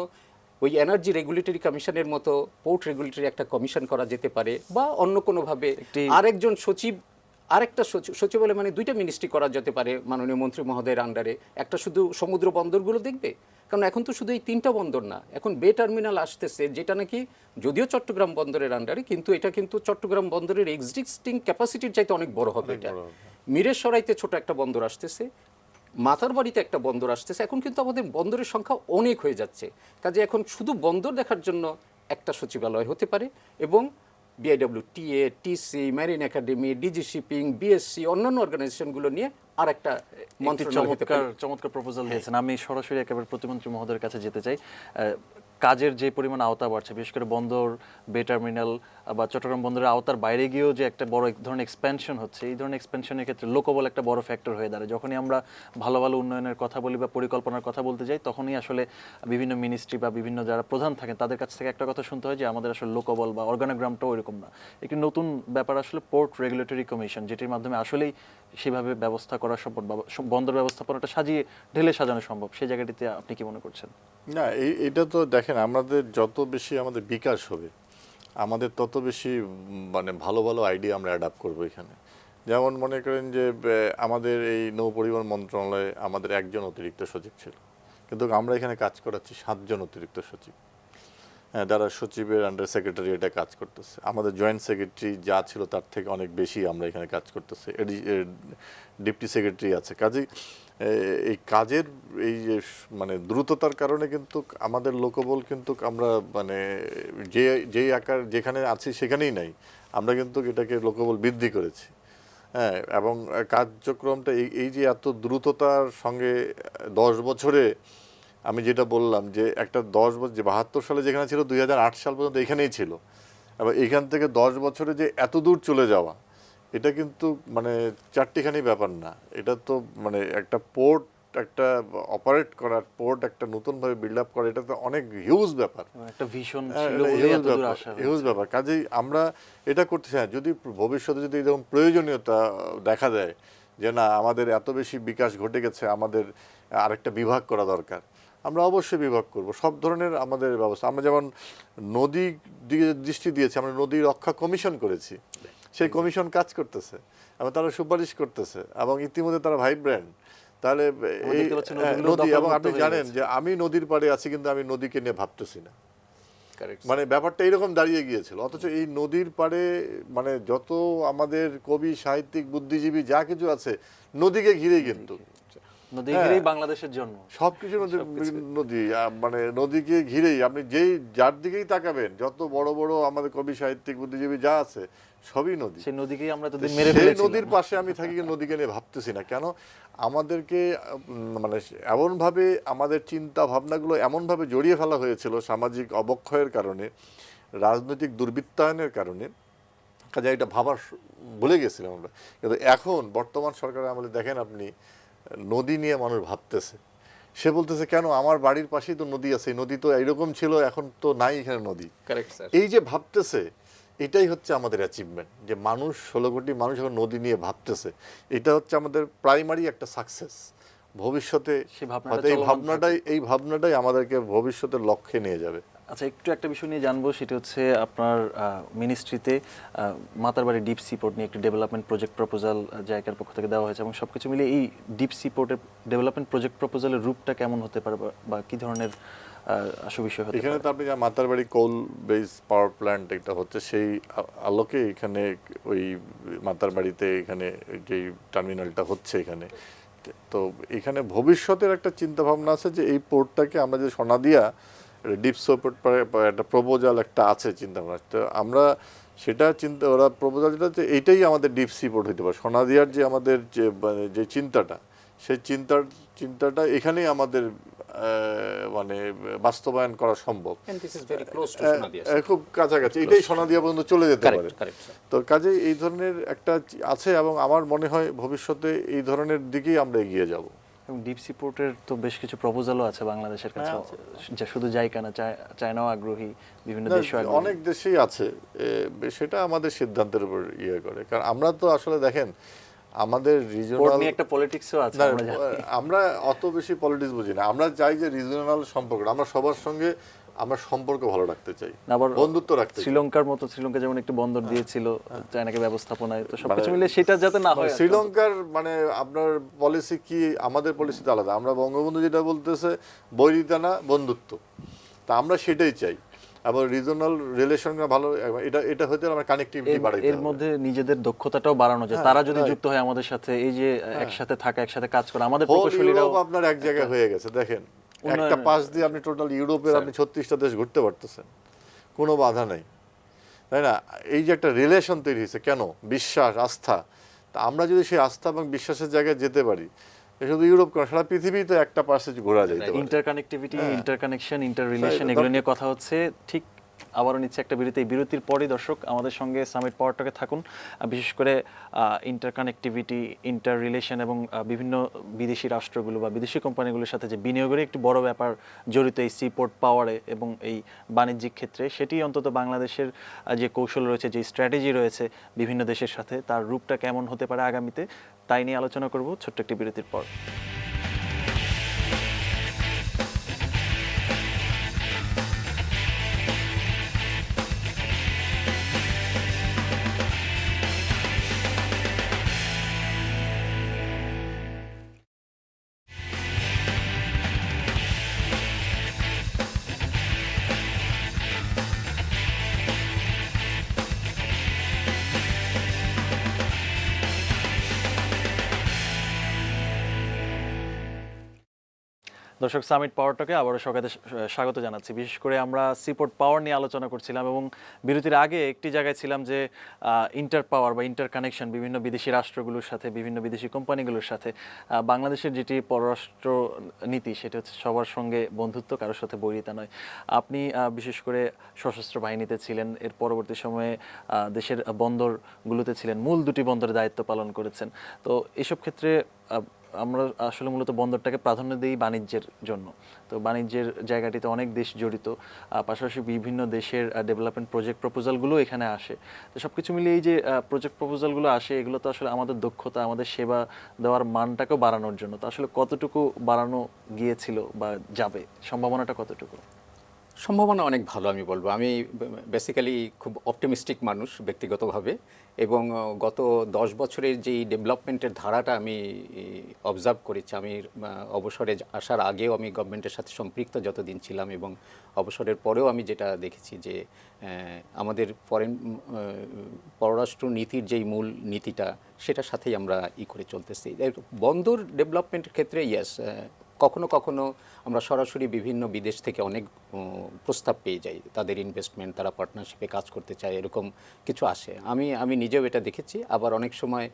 ওই এনার্জি রেগুলেটরি কমিশনের মতো পোর্ট রেগুলেটরি একটা কমিশন করা যেতে পারে, বা অন্য কোনোভাবে আরেকজন সচিব, আরেকটা সচিবালয় মানে দুইটা মিনিস্ট্রি করা যেতে পারে মাননীয় মন্ত্রী মহোদয়ের আন্ডারে। একটা শুধু সমুদ্র বন্দরগুলো দেখবে, কারণ এখন তো শুধু এই 3টা বন্দর না, এখন বে টার্মিনাল আসতেছে, যেটা নাকি যদিও চট্টগ্রাম বন্দরের আন্ডারে, কিন্তু এটা কিন্তু চট্টগ্রাম বন্দরের এক্সিস্টিং ক্যাপাসিটির চাইতে অনেক বড় হবে এটা। মিরেশরাইতে ছোট একটা বন্দর আসতেছে, মাতারবাড়িতে একটা বন্দর আসতেছে। এখন কিন্তু আমাদের বন্দরের সংখ্যা অনেক হয়ে যাচ্ছে, কাজে এখন শুধু বন্দর দেখার জন্য একটা সচিবালয় হতে পারে, এবং BIWTA, TC, marine academy, DG shipping, BSC, অন্যান্য অর্গানাইজেশনগুলো নিয়ে আর একটা মন্ত্রণালয় হতে পারে। চমৎকার প্রপোজাল দিয়েছেন। আমি সরাসরি একেবারে প্রতিমন্ত্রী মহোদয়ের কাছে যেতে চাই। কাজের যে পরিমাণ আওতা বাড়ছে, বিশেষ করে বন্দর, বে টার্মিনাল বা চট্টগ্রাম বন্দরের আওতার বাইরে গিয়েও যে একটা বড় ধরনের এক্সপ্যানশন হচ্ছে, এই ধরনের এক্সপ্যানশনের ক্ষেত্রে লোকবল একটা বড় ফ্যাক্টর হয়ে দাঁড়ায়। যখনই আমরা ভালো ভালো উন্নয়নের কথা বলি বা পরিকল্পনার কথা বলতে যাই, তখনই আসলে বিভিন্ন মিনিস্ট্রি বা বিভিন্ন যারা প্রধান থাকেন তাদের কাছ থেকে একটা কথা শুনতে হয় যে আমাদের আসলে লোকবল বা অর্গানোগ্রামটাও এরকম না। একটি নতুন ব্যাপার আসলে পোর্ট রেগুলেটরি কমিশন, যেটির মাধ্যমে আসলেই সেভাবে ব্যবস্থা করা সম্ভব, বা বন্দর ব্যবস্থাপনাটা সাজিয়ে ঢেলে সাজানো সম্ভব, সেই জায়গাটিতে আপনি কি মনে করছেন? না, এটা তো দেখেন, আমাদের যত বেশি আমাদের বিকাশ হবে, আমাদের তত বেশি মানে ভালো ভালো আইডিয়া আমরা অ্যাডাপ্ট করবো এখানে। যেমন মনে করেন যে আমাদের এই নৌ পরিবহন মন্ত্রণালয়ে আমাদের একজন অতিরিক্ত সচিব ছিল, কিন্তু আমরা এখানে কাজ করাচ্ছি 7 জন অতিরিক্ত সচিব। হ্যাঁ, যারা সচিবের আন্ডার সেক্রেটারিয়েটে কাজ করতেছে। আমাদের জয়েন্ট সেক্রেটারি যা ছিল তার থেকে অনেক বেশি আমরা এখানে কাজ করতেছি। ডিপটি সেক্রেটারি আছে। কাজেই এই কাজের এই যে মানে দ্রুততার কারণে কিন্তু আমাদের লোকবল কিন্তু আমরা মানে যেই আকার যেখানে আছি সেখানেই নাই, আমরা কিন্তু এটাকে লোকবল বৃদ্ধি করেছি। হ্যাঁ, এবং কার্যক্রমটা এই যে এত দ্রুততার সঙ্গে 10 বছরে আমি যেটা বললাম যে একটা 10 বছর, যে 72 সালে যেখানে ছিল 2008 সাল পর্যন্ত এখানেই ছিল, এবং এখান থেকে 10 বছরে যে এত দূর চলে যাওয়া, এটা কিন্তু মানে চারটিখানি ব্যাপার না। এটা তো মানে একটা পোর্ট, একটা অপারেট করার পোর্ট, একটা নতুনভাবে বিল্ড আপ করা, এটা তো অনেক হিউজ ব্যাপার, একটা ভিশন ছিল বলে এত দূর আসা হিউজ ব্যাপার। কাজেই আমরা এটা করতে চাই, যদি ভবিষ্যতে যদি এরকম প্রয়োজনীয়তা দেখা দেয় যে না আমাদের এত বেশি বিকাশ ঘটে গেছে, আমাদের আরেকটা বিভাগ করা দরকার, আমরা অবশ্যই বিভাগ করব। সব ধরনের আমাদের ব্যবস্থা, আমরা যেমন নদী দিকে দৃষ্টি দিয়েছি, আমরা নদী রক্ষা কমিশন করেছি, সেই কমিশন কাজ করতেছে এবং তারা সুপারিশ করতেছে এবং ইতিমধ্যে তারা ভাইব্রেন্ট। তাহলে এই নদী, এবং আপনি জানেন যে আমি নদীর পাড়ে আছি কিন্তু আমি নদীকে নিয়ে ভাবতেছি না, মানে ব্যাপারটা এরকম দাঁড়িয়ে গিয়েছিল। অথচ এই নদীর পাড়ে মানে যত আমাদের কবি, সাহিত্যিক, বুদ্ধিজীবী যা কিছু আছে নদীকে ঘিরেই, কিন্তু নদী ঘিরেই বাংলাদেশের জন্ম, সবকিছু নদী, মানে নদীকে ঘিরেই আপনি যার দিকেই তাকাবেন, যত বড় বড় আমাদের কবি, সাহিত্যিক, বুদ্ধিজীবী যা আছে সবই নদী। সেই নদীকেই আমরা তো মেরে সেই ফেলেছিলাম। নদীর পাশে আমি থাকি, নদীকে নিয়ে ভাবতেছি না কেন? আমাদেরকে মানে এমনভাবে আমাদের চিন্তা ভাবনাগুলো এমনভাবে জড়িয়ে ফেলা হয়েছিল সামাজিক অবক্ষয়ের কারণে, রাজনৈতিক দুর্বৃত্তায়নের কারণে, কাজে এটা ভাবার ভুলে গেছিলাম আমরা। কিন্তু এখন বর্তমান সরকারের আমলে দেখেন আপনি, নদী নিয়ে মানুষ ভাবতেছে। সে বলতেছে কেন আমার বাড়ির পাশেই তো নদী আছে, নদী তো এইরকম ছিল, এখন তো নাই এখানে নদী। এই যে ভাবতেছে, এটাই হচ্ছে আমাদের অ্যাচিভমেন্ট, যে মানুষ 16 কোটি মানুষ এখন নদী নিয়ে ভাবতেছে। এটা হচ্ছে আমাদের প্রাইমারি একটা সাকসেস। ভবিষ্যতে এই ভাবনাটাই আমাদেরকে ভবিষ্যতের লক্ষ্যে নিয়ে যাবে। আচ্ছা, একটু একটা বিষয় নিয়ে জানবো, সেটা হচ্ছে আপনার মিনিস্ট্রিতে মাতারবাড়ি ডিপ সি পোর্ট নিয়ে একটি ডেভেলপমেন্ট প্রজেক্ট প্রপোজাল জায়গার পক্ষ থেকে দেওয়া হয়েছে, এবং সবকিছু মিলে এই ডিপ সি পোর্টের ডেভেলপমেন্ট প্রজেক্ট প্রপোজালের রূপটা কেমন হতে পারে, বা কি ধরনের আসল বিষয় হতে পারে? এখানে তো আপনি যা মাতারবাড়ি কোল বেস পাওয়ার প্ল্যান্ট এটা হচ্ছে, সেই আলোকে এখানে ওই মাতারবাড়িতে এখানে যেই টার্মিনালটা হচ্ছে এখানে, তো এখানে ভবিষ্যতের একটা চিন্তা ভাবনা আছে যে এই পোর্টটাকে আমরা যে সোনাদিয়া ডিপ সোপোর্ট একটা প্রপোজাল একটা আছে চিন্তা ভাবনা, তো আমরা সেটা ওরা প্রপোজাল যেটা হচ্ছে এইটাই আমাদের ডিপ সি পোর্ট হইতে পারে। সোনাদিয়ার যে আমাদের যে চিন্তাটা, সেই চিন্তাটা এখানেই আমাদের মানে বাস্তবায়ন করা সম্ভব, খুব কাছাকাছি, এটাই সোনাদিয়া পর্যন্ত চলে যেতে পারে। তো কাজে এই ধরনের একটা আছে, এবং আমার মনে হয় ভবিষ্যতে এই ধরনের দিকেই আমরা এগিয়ে যাব। এবং ডিপ সি পোর্টের তো বেশ কিছু প্রপোজালও আছে বাংলাদেশের কাছে, যা শুধু জায়গা না, চায়নাও আগ্রহী, বিভিন্ন দেশও আগ্রহী, অনেক দেশেই আছে। সেটা আমাদের সিদ্ধান্তের উপর ইয়ে করে, কারণ আমরা তো আসলে দেখেন আমাদের রিজিওনাল একটা পলিটিক্সও আছে, আমরা অত বেশি পলিটিক্স বুঝি না। আমরা চাই যে রিজিওনাল সম্পর্ক, আমরা সবার সঙ্গে আমরা সম্পর্ক ভালো রাখতে চাই, বন্ধুত্ব রাখতে চাই। শ্রীলঙ্কার মতো, শ্রীলঙ্কা যেমন একটু বন্দর দিয়েছিল চায়নাকে ব্যবস্থাপনায়, তো সবকিছু মিলে সেটা যাতে না হয়। শ্রীলঙ্কার মানে আপনার পলিসি কি, আমাদের পলিসি তো আলাদা। আমরা বঙ্গবন্ধু যেটা বলতেছে বৈরিতা না বন্ধুত্ব, তা আমরা সেটাই চাই। আবার রিজিওনাল রিলেশনটা ভালো, এটা হতে আমরা কানেক্টিভিটি বাড়াই, এর মধ্যে নিজেদের দক্ষতাটাও বাড়ানো যায়। তারা যদি যুক্ত হয় আমাদের সাথে, এই যে একসাথে থাকা, একসাথে কাজ করা, আমাদের প্রকৌশলীরাও আপনার এক জায়গায় হয়ে গেছে। দেখেন একটা পাশ দিয়ে আপনি টোটাল ইউরোপের আপনি 36টা দেশ ঘুরতে পারতেছেন, কোনো বাধা নেই, তাই না? এই যে একটা রিলেশন তৈরি হয়েছে, কেন? বিশ্বাস, আস্থা। তা আমরা যদি সেই আস্থা এবং বিশ্বাসের জায়গায় যেতে পারি, শুধু ইউরোপ কেন, সারা পৃথিবী তো একটা পাশে ঘোরা যায়। ইন্টারকানেক্টিভিটি, ইন্টারকানেকশন, ইন্টার রিলেশন, এগুলো নিয়ে কথা হচ্ছে। ঠিক আবারও নিচ্ছে একটা বিরতি। এই বিরতির পরই দর্শক আমাদের সঙ্গে সামিট পাওয়ারটাকে থাকুন। বিশেষ করে ইন্টার কানেক্টিভিটি, ইন্টার রিলেশন এবং বিভিন্ন বিদেশি রাষ্ট্রগুলো বা বিদেশি কোম্পানিগুলোর সাথে যে বিনিয়োগের একটি বড় ব্যাপার জড়িত এই সিপোর্ট পাওয়ারে এবং এই বাণিজ্যিক ক্ষেত্রে, সেটি অন্তত বাংলাদেশের যে কৌশল রয়েছে, যে স্ট্র্যাটেজি রয়েছে বিভিন্ন দেশের সাথে, তার রূপটা কেমন হতে পারে আগামীতে, তাই নিয়ে আলোচনা করব ছোট্ট একটি বিরতির পর। দর্শক, সামিট পাওয়ারটাকে আবারও সকালে স্বাগত জানাচ্ছি। বিশেষ করে আমরা সিপোর্ট পাওয়ার নিয়ে আলোচনা করছিলাম এবং বিরতির আগে একটি জায়গায় ছিলাম যে ইন্টার পাওয়ার বা ইন্টার কানেকশন বিভিন্ন বিদেশি রাষ্ট্রগুলোর সাথে, বিভিন্ন বিদেশি কোম্পানিগুলোর সাথে বাংলাদেশের যেটি পররাষ্ট্র নীতি, সেটা হচ্ছে সবার সঙ্গে বন্ধুত্ব, কারোর সাথে বৈরিতা নয়। আপনি বিশেষ করে সশস্ত্র বাহিনীতে ছিলেন, এর পরবর্তী সময়ে দেশের বন্দরগুলোতে ছিলেন, মূল দুটি বন্দরে দায়িত্ব পালন করেছেন। তো এসব ক্ষেত্রে আমরা আসলে মূলত বন্দরটাকে প্রাধান্য দিই বাণিজ্যের জন্য। তো বাণিজ্যের জায়গাটিতে অনেক দেশ জড়িত, পাশাপাশি বিভিন্ন দেশের ডেভেলপমেন্ট প্রজেক্ট প্রপোজালগুলো এখানে আসে। তো সব কিছু মিলিয়ে এই যে প্রজেক্ট প্রপোজালগুলো আসে, এগুলো তো আসলে আমাদের দক্ষতা, আমাদের সেবা দেওয়ার মানটাকেও বাড়ানোর জন্য। তো আসলে কতটুকু বাড়ানো গিয়েছিল বা যাবে, সম্ভাবনাটা কতটুকু? সম্ভাবনা অনেক ভালো আমি বলবো। আমি বেসিক্যালি খুব অপটিমিস্টিক মানুষ ব্যক্তিগতভাবে, এবং গত 10 বছরের যেই ডেভেলপমেন্টের ধারাটা আমি অবজার্ভ করেছি, আমি অবসরে আসার আগেও আমি গভর্নমেন্টের সাথে সম্পৃক্ত যতদিন ছিলাম, এবং অবসরের পরেও আমি যেটা দেখেছি যে আমাদের পররাষ্ট্র নীতির যেই মূল নীতিটা, সেটার সাথেই আমরা করে চলতেছি। বন্দর ডেভেলপমেন্টের ক্ষেত্রে ইয়েস, কখনো কখনো আমরা সরাসরি বিভিন্ন বিদেশ থেকে অনেক প্রস্তাব পেয়ে যাই, তাদের ইনভেস্টমেন্ট, তারা পার্টনারশিপে কাজ করতে চায়, এরকম কিছু আসে। আমি নিজেও এটা দেখেছি। আবার অনেক সময়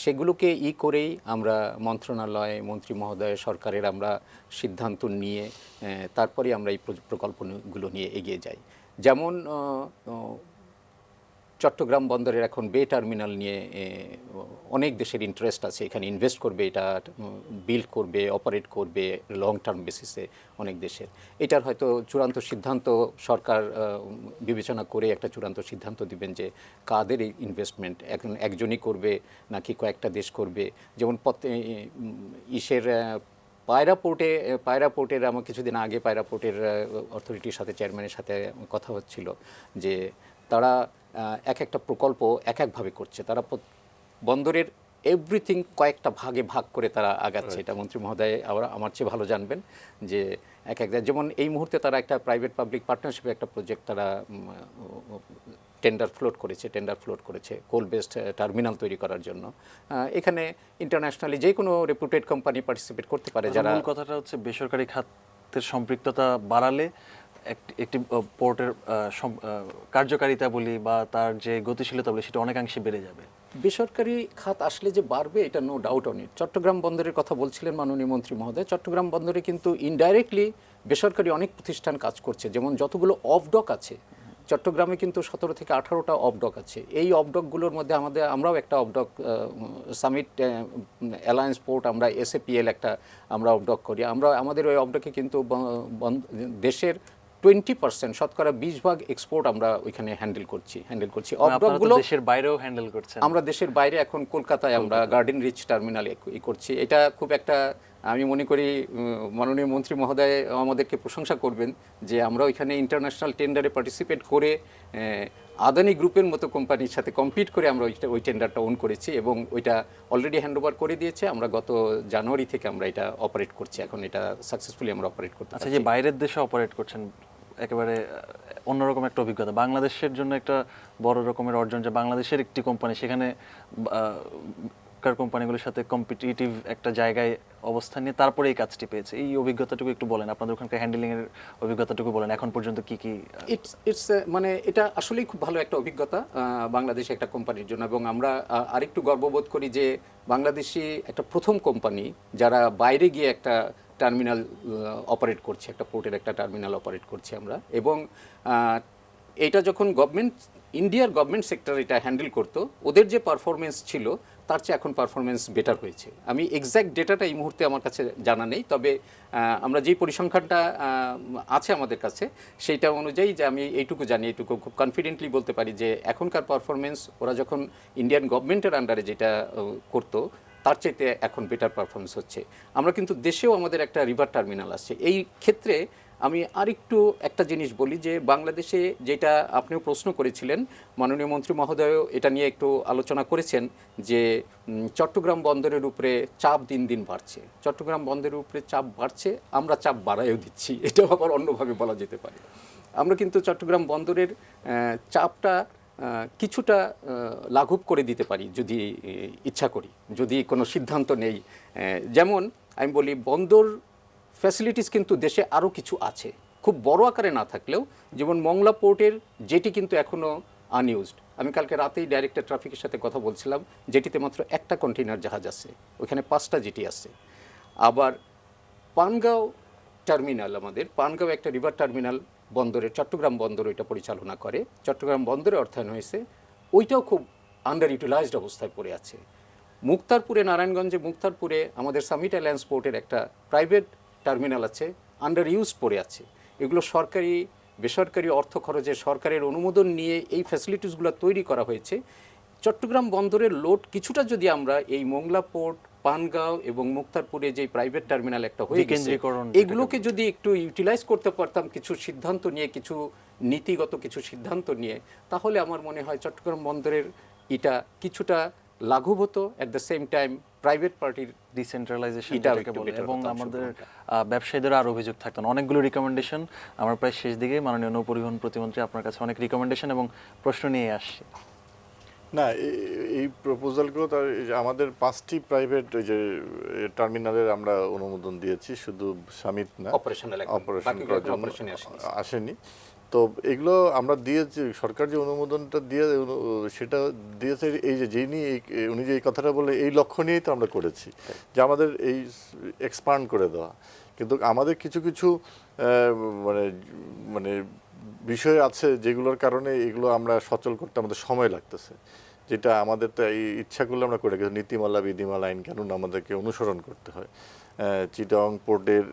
সেগুলোকে করেই আমরা মন্ত্রণালয়, মন্ত্রী মহোদয়, সরকারের আমরা সিদ্ধান্ত নিয়ে তারপরে আমরা এই প্রকল্পগুলো নিয়ে এগিয়ে যাই। যেমন চট্টগ্রাম বন্দরের এখন বে টার্মিনাল নিয়ে অনেক দেশের ইন্টারেস্ট আছে, এখানে ইনভেস্ট করবে, এটা বিল্ড করবে, অপারেট করবে লং টার্ম বেসিসে অনেক দেশের। এটার হয়তো চূড়ান্ত সিদ্ধান্ত সরকার বিবেচনা করে একটা চূড়ান্ত সিদ্ধান্ত দিবেন যে কাদের এই ইনভেস্টমেন্ট, এখন একজনই করবে নাকি কয়েকটা দেশ করবে। যেমন পায়রা পোর্টের আমার কিছুদিন আগে পায়রা পোর্টের অথরিটির সাথে, চেয়ারম্যানের সাথে কথা হচ্ছিল যে তারা এক একটা প্রকল্প এক একভাবে করছে। তারা বন্দরের এভরিথিং কয়েকটা ভাগে ভাগ করে তারা আগাচ্ছে। এটা মন্ত্রী মহোদয় আমার চেয়ে ভালো জানবেন যে এক যেমন এই মুহূর্তে তারা একটা প্রাইভেট পাবলিক পার্টনারশিপে একটা প্রজেক্ট তারা টেন্ডার ফ্লোট করেছে কোল বেসড টার্মিনাল তৈরি করার জন্য। এখানে ইন্টারন্যাশনালি যে কোনো রেপুটেড কোম্পানি পার্টিসিপেট করতে পারে। যারা মূল কথাটা হচ্ছে বেসরকারি খাতের সম্পৃক্ততা বাড়ালে একটি পোর্টের কার্যকারিতা বলি বা তার যে গতিশীলতা বলি, সেটা অনেকাংশে বেড়ে যাবে। বেসরকারি খাত আসলে যে বাড়বে, এটা no doubt on it. Chittagong বন্দরের কথা বলছিলেন মাননীয় মন্ত্রী মহোদয়। চট্টগ্রাম বন্দরে কিন্তু ইনডাইরেক্টলি বেসরকারি অনেক প্রতিষ্ঠান কাজ করছে। যেমন যতগুলো অফডক আছে চট্টগ্রামে, কিন্তু 17 থেকে 18টা অফডক আছে। এই অফডকগুলোর মধ্যে আমরাও একটা অফডক, সামিট অ্যালায়েন্স পোর্ট, আমরা SAPL একটা আমরা অফডক করি। আমাদের ওই অফডকে কিন্তু দেশের 20% শতকরা 20% এক্সপোর্ট আমরা ওইখানে হ্যান্ডেল করছি। অফডকগুলো দেশের বাইরেও হ্যান্ডেল করছেন। আমরা দেশের বাইরে এখন কলকাতায় আমরা গার্ডেন রিচ টার্মিনালে করছি। এটা খুব একটা, আমি মনে করি মাননীয় মন্ত্রী মহোদয় আমাদেরকে প্রশংসা করবেন যে আমরা ওইখানে ইন্টারন্যাশনাল টেন্ডারে পার্টিসিপেট করে আদানি গ্রুপের মতো কোম্পানির সাথে কম্পিট করে আমরা ওই টেন্ডারটা ওন করেছি, এবং ওইটা অলরেডি হ্যান্ডওভার করে দিয়েছে। আমরা গত জানুয়ারি থেকে আমরা এটা অপারেট করছি। এখন এটা সাকসেসফুলি আমরা অপারেট করতে পারছি। আচ্ছা, যে বাইরের দেশে অপারেট করছেন, একেবারে অন্যরকম একটা অভিজ্ঞতা। বাংলাদেশের জন্য একটা বড় রকমের অর্জন যে বাংলাদেশের একটি কোম্পানি সেখানে কোম্পানিগুলোর সাথে কম্পিটিটিভ একটা জায়গায় অবস্থান নিয়ে তারপরে এই কাজটি পেয়েছে। এই অভিজ্ঞতাটুকু একটু বলেন, আপনাদের ওখানকার হ্যান্ডেলিং এর অভিজ্ঞতাটুকু বলেন, এখন পর্যন্ত কি কি। ইটস মানে এটা আসলেই খুব ভালো একটা অভিজ্ঞতা বাংলাদেশে একটা কোম্পানির জন্য। এবং আমরা আরেকটু গর্ববোধ করি যে বাংলাদেশি একটা প্রথম কোম্পানি যারা বাইরে গিয়ে একটা টার্মিনাল অপারেট করছি, একটা পোর্টের একটা টার্মিনাল অপারেট করছি আমরা। এবং এটা যখন ইন্ডিয়ার গভর্নমেন্ট সেক্টর এটা হ্যান্ডেল করতো, ওদের যে পারফরমেন্স ছিল তার চেয়ে এখন পারফরমেন্স বেটার হয়েছে। আমি এক্স্যাক্ট ডেটাটা এই মুহূর্তে আমার কাছে জানা নেই, তবে আমরা যেই পরিসংখ্যানটা আছে আমাদের কাছে সেইটা অনুযায়ী যে আমি এইটুকু জানি, এইটুকু খুব কনফিডেন্টলি বলতে পারি যে এখনকার পারফরমেন্স ওরা যখন ইন্ডিয়ান গভর্নমেন্টের আন্ডারে যেটা করতো তার চাইতে এখন বেটার পারফরমেন্স হচ্ছে। আমরা কিন্তু দেশেও আমাদের একটা রিভার টার্মিনাল আছে। এই ক্ষেত্রে আমি আরেকটু একটা জিনিস বলি যে বাংলাদেশে যেটা আপনিও প্রশ্ন করেছিলেন, মাননীয় মন্ত্রী মহোদয়ও এটা নিয়ে একটু আলোচনা করেছেন যে চট্টগ্রাম বন্দরের উপরে চাপ দিন দিন বাড়ছে। চট্টগ্রাম বন্দরের উপরে চাপ বাড়ছে, আমরা চাপ বাড়াইও দিচ্ছি, এটাও আবার অন্যভাবে বলা যেতে পারে। আমরা কিন্তু চট্টগ্রাম বন্দরের চাপটা কিছুটা লাঘব করে দিতে পারি যদি ইচ্ছা করি, যদি কোনো সিদ্ধান্ত নেই। যেমন আমি বলি, বন্দর ফ্যাসিলিটিস কিন্তু দেশে আরও কিছু আছে, খুব বড় আকারে না থাকলেও। যেমন মংলা পোর্টের যেটি কিন্তু এখনও আনইউজড। আমি কালকে রাতেই ডাইরেক্টর ট্রাফিকের সাথে কথা বলছিলাম, যেটিতে মাত্র একটা কন্টেইনার জাহাজ আছে, ওইখানে 5টা জেটি আছে। আবার পানগাঁও টার্মিনাল, আমাদের পানগাঁও একটা রিভার টার্মিনাল বন্দরে, চট্টগ্রাম বন্দর ওইটা পরিচালনা করে, চট্টগ্রাম বন্দরে অর্থায়ন হয়েছে, ওইটাও খুব আন্ডার ইউটিলাইজড অবস্থায় পড়ে আছে। মুক্তারপুরে, নারায়ণগঞ্জে মুক্তারপুরে আমাদের সামিট অ্যালায়েন্স পোর্টের একটা প্রাইভেট টার্মিনাল আছে, আন্ডার ইউজ পড়ে আছে। এগুলো সরকারি বেসরকারি অর্থ খরচে সরকারের অনুমোদন নিয়ে এই ফ্যাসিলিটিসগুলো তৈরি করা হয়েছে। চট্টগ্রাম বন্দরের লোড কিছুটা যদি আমরা এই মোংলা পোর্ট, পানগাঁও এবং মুক্তারপুরে যে প্রাইভেট টার্মিনাল একটা হয়ে গেছে, এগুলোকে যদি একটু ইউটিলাইজ করতে পারতাম কিছু সিদ্ধান্ত নিয়ে, কিছু নীতিগত কিছু সিদ্ধান্ত নিয়ে, তাহলে আমার মনে হয় চট্টগ্রাম বন্দরের এটা কিছুটা লাঘব হতো। At the same time private পার্টির ডিসেন্ট্রালাইজেশন যেটাকে বলে, এবং আমাদের ব্যবসায়ীদের আর অভিযোগ থাকতো না। অনেকগুলো রিকমেন্ডেশন, আমরা প্রায় শেষ দিকে মাননীয় নৌপরিবহন প্রতিমন্ত্রী আপনার কাছে অনেক রিকমেন্ডেশন এবং প্রশ্ন নিয়ে আসছি। না, এই প্রপোজালগুলো তার আমাদের 5টি প্রাইভেট যে টার্মিনালের আমরা অনুমোদন দিয়েছি, শুধু সামিট না, অপারেশন করার জন্য আসেনি। তো এগুলো আমরা দিয়েছি, সরকার যে অনুমোদনটা দিয়ে সেটা দিয়েছে এই যে উনি যে এই কথাটা বলে এই লক্ষ্য নিয়েই তো আমরা করেছি, যে আমাদের এই এক্সপান্ড করে দেওয়া। কিন্তু আমাদের কিছু কিছু মানে মানে বিষয় আছে যেগুলোর কারণে এগুলো আমরা সচল করতে আমাদের সময় লাগতেছে, যেটা আমাদের তো এই ইচ্ছা করলে আমরা করে, কিন্তু নীতিমালা বিধিমালা আইন কানুন আমাদেরকে অনুসরণ করতে হয়। চিটাগং পোর্টের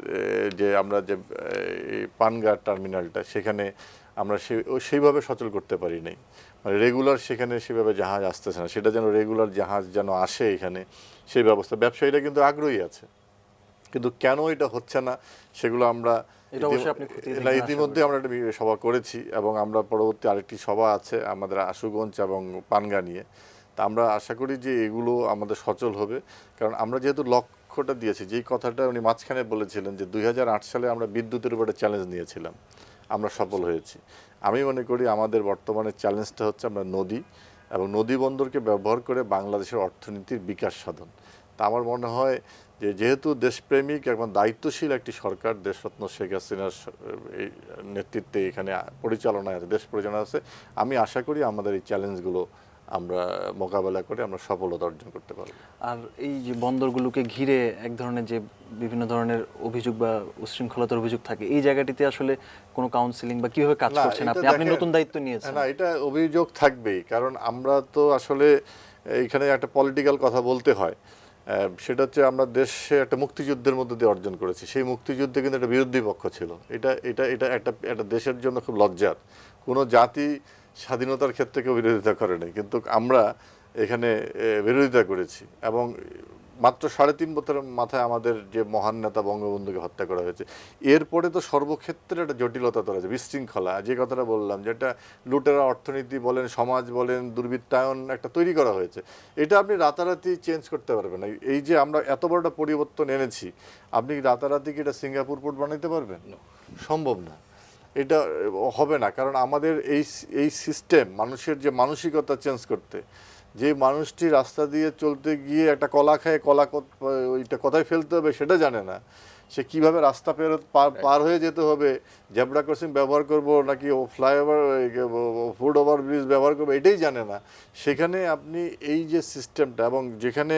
যে আমরা যে পানগাঁ টার্মিনালটা, সেখানে আমরা সেইভাবে সচল করতে পারি নাই, মানে রেগুলার সেখানে সেভাবে জাহাজ আসতেছে না, সেটা যেন রেগুলার জাহাজ যেন আসে এখানে, সেই ব্যবস্থা। ব্যবসায়ীরা কিন্তু আগ্রহী আছে, কিন্তু কেন এটা হচ্ছে না সেগুলো আমরা ইতিমধ্যে আমরা একটা সভা করেছি, এবং আমরা পরবর্তী আরেকটি সভা আছে আমাদের আশুগঞ্জ এবং পানগাঁ নিয়ে। তা আমরা আশা করি যে এগুলো আমাদের সচল হবে, কারণ আমরা যেহেতু লক্ষ্যটা দিয়েছি, যেই কথাটা উনি মাঝখানে বলেছিলেন যে 2008 সালে আমরা বিদ্যুতের উপরে চ্যালেঞ্জ নিয়েছিলাম, আমরা সফল হয়েছি। আমি মনে করি আমাদের বর্তমানে চ্যালেঞ্জটা হচ্ছে আমরা নদী এবং নদী বন্দরকে ব্যবহার করে বাংলাদেশের অর্থনীতির বিকাশ সাধন। তা আমার মনে হয় যে যেহেতু দেশপ্রেমিক এবং দায়িত্বশীল একটি সরকার, দেশরত্ন শেখ হাসিনার এই নেতৃত্বে এখানে পরিচালনায় আছে, দেশ পরিচালনা আছে, আমি আশা করি আমাদের এই চ্যালেঞ্জগুলো আমরা মোকাবেলা করে আমরা সফলতা অর্জন করতে পারব। আর এই যে বন্দরগুলোকে ঘিরে এক ধরনের যে বিভিন্ন ধরনের অভিযোগ বা উচ্ছৃঙ্খলতার অভিযোগ থাকে, এই জায়গাটিতে আসলে কোনো কাউন্সিলিং বা কিভাবে কাজ করছেন আপনি নতুন দায়িত্ব নিয়েছেন? না, এটা অভিযোগ থাকবেই, কারণ আমরা তো আসলে এখানে একটা পলিটিক্যাল কথা বলতে হয়। সেটা হচ্ছে আমরা দেশে একটা মুক্তিযুদ্ধের মধ্যে দিয়ে অর্জন করেছি, সেই মুক্তিযুদ্ধে কিন্তু একটা বিরোধী পক্ষ ছিল। এটা এটা এটা একটা দেশের জন্য খুব লজ্জার। কোনো জাতি স্বাধীনতার ক্ষেত্রে কেউ বিরোধিতা করে নাই, কিন্তু আমরা এখানে বিরোধিতা করেছি। এবং মাত্র 3.5 বছরের মাথায় আমাদের যে মহান নেতা বঙ্গবন্ধুকে হত্যা করা হয়েছে, এরপরে তো সর্বক্ষেত্রে একটা জটিলতা তৈরি হয়েছে, বিশৃঙ্খলা, যে কথাটা বললাম, যেটা লুটেরা অর্থনীতি বলেন, সমাজ বলেন, দুর্বৃত্তায়ন একটা তৈরি করা হয়েছে। এটা আপনি রাতারাতি চেঞ্জ করতে পারবেন না। এই যে আমরা এত বড় একটা পরিবর্তন এনেছি, আপনি রাতারাতি কি এটা সিঙ্গাপুর পোর্ট বানাইতে পারবেন? সম্ভব না, এটা হবে না। কারণ আমাদের এই সিস্টেম, মানুষের যে মানসিকতা চেঞ্জ করতে, যে মানুষটি রাস্তা দিয়ে চলতে গিয়ে একটা কলা খায়, ওইটা কোথায় ফেলতে হবে সেটা জানে না, সে কিভাবে রাস্তা পার হয়ে যেতে হবে, জেব্রা ক্রসিং ব্যবহার করব নাকি ফ্লাইওভার, ফুট ওভার ব্রিজ ব্যবহার করবো, এটাই জানে না। সেখানে আপনি এই যে সিস্টেমটা, এবং যেখানে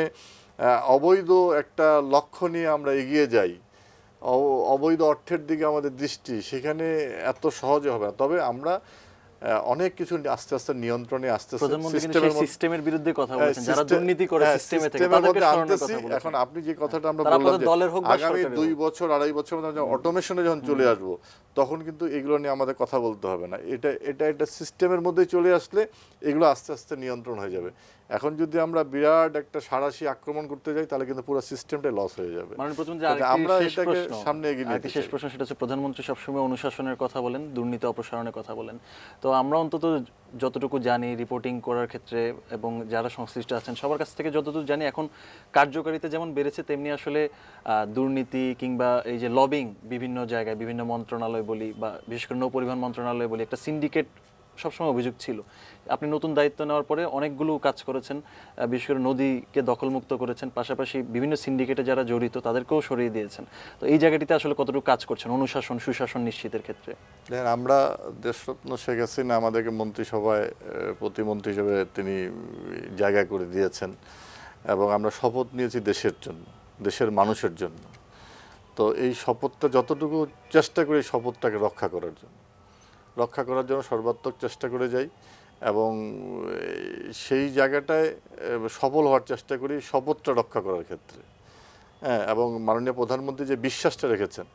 অবৈধ একটা লক্ষ্য নিয়ে আমরা এগিয়ে যাই, অবৈধ অর্থের দিকে আমাদের দৃষ্টি, সেখানে এত সহজে হবে না। তবে আমরা অনেক কিছু আস্তে আস্তে নিয়ন্ত্রণে আস্তে আস্তে প্রধানমন্ত্রী কিন্তু সেই সিস্টেমের বিরুদ্ধে কথা বলেছেন, যারা দুর্নীতি করে সিস্টেমে থেকে সিস্টেমের তাদেরকে মধ্যে সরানোর আনতেছি। কথা বলেছেন। এখন আপনি যে কথাটা আমরা তারা বললাম আপনাদের যে দলের হোক বা আগামী সরকারের 2 হোক। বছর 2.5 বছর মধ্যে অটোমেশনে যখন চলে আসবো, তখন কিন্তু এগুলো নিয়ে আমাদের কথা বলতে হবে না। এটা সিস্টেমের মধ্যে চলে আসলে এগুলো আস্তে আস্তে নিয়ন্ত্রণ হয়ে যাবে। এখন যদি আমরা বিরাট একটা সাঁড়াশি আক্রমণ করতে যাই, তাহলে কিন্তু পুরো সিস্টেমটাই লস হয়ে যাবে। মাননীয় প্রধানমন্ত্রী, কাজে আমরা আরেকটি শেষ এটাকে প্রশ্ন, সামনে এগিয়ে নিতে আরেকটি শেষ চাই। প্রশ্ন, সেটা হচ্ছে প্রধানমন্ত্রী সবসময় অনুশাসনের কথা বলেন, দুর্নীতি অপসারণের কথা বলেন। তো আমরা অন্তত যতটুকু জানি রিপোর্টিং করার ক্ষেত্রে এবং যারা সংশ্লিষ্ট আছেন সবার কাছ থেকে যতটুকু জানি, এখন কার্যকারিতা যেমন বেড়েছে, তেমনি আসলে দুর্নীতি কিংবা এই যে লবিং বিভিন্ন জায়গায়, বিভিন্ন মন্ত্রণালয় বলি বা বিশেষ করে নৌ পরিবহন মন্ত্রণালয় বলি, একটা সিন্ডিকেট সবসময় অভিযোগ ছিল। আপনি নতুন দায়িত্ব নেওয়ার পরে অনেকগুলো কাজ করেছেন, বিশেষ করে নদীকে দখলমুক্ত করেছেন, পাশাপাশি বিভিন্ন সিন্ডিকেটে যারা জড়িত তাদেরকেও সরিয়ে দিয়েছেন। তো এই জায়গাটিতে আসলে কতটুকু কাজ করছেন অনুশাসন সুশাসন নিশ্চিতের ক্ষেত্রে? দেখেন, আমরা দেশরত্ন শেখ হাসিনা আমাদেরকে মন্ত্রিসভায় প্রতিমন্ত্রী হিসেবে তিনি জায়গা করে দিয়েছেন, এবং আমরা শপথ নিয়েছি দেশের জন্য, দেশের মানুষের জন্য। তো এই শপথটা যতটুকু চেষ্টা করি শপথটাকে রক্ষা করার জন্য সর্বাত্মক চেষ্টা করে যাই, এবং সেই জায়গাটায় সফল হওয়ার চেষ্টা করি শপথটা রক্ষা করার ক্ষেত্রে। হ্যাঁ, এবং মাননীয় প্রধানমন্ত্রী যে বিশ্বাসটা রেখেছেন,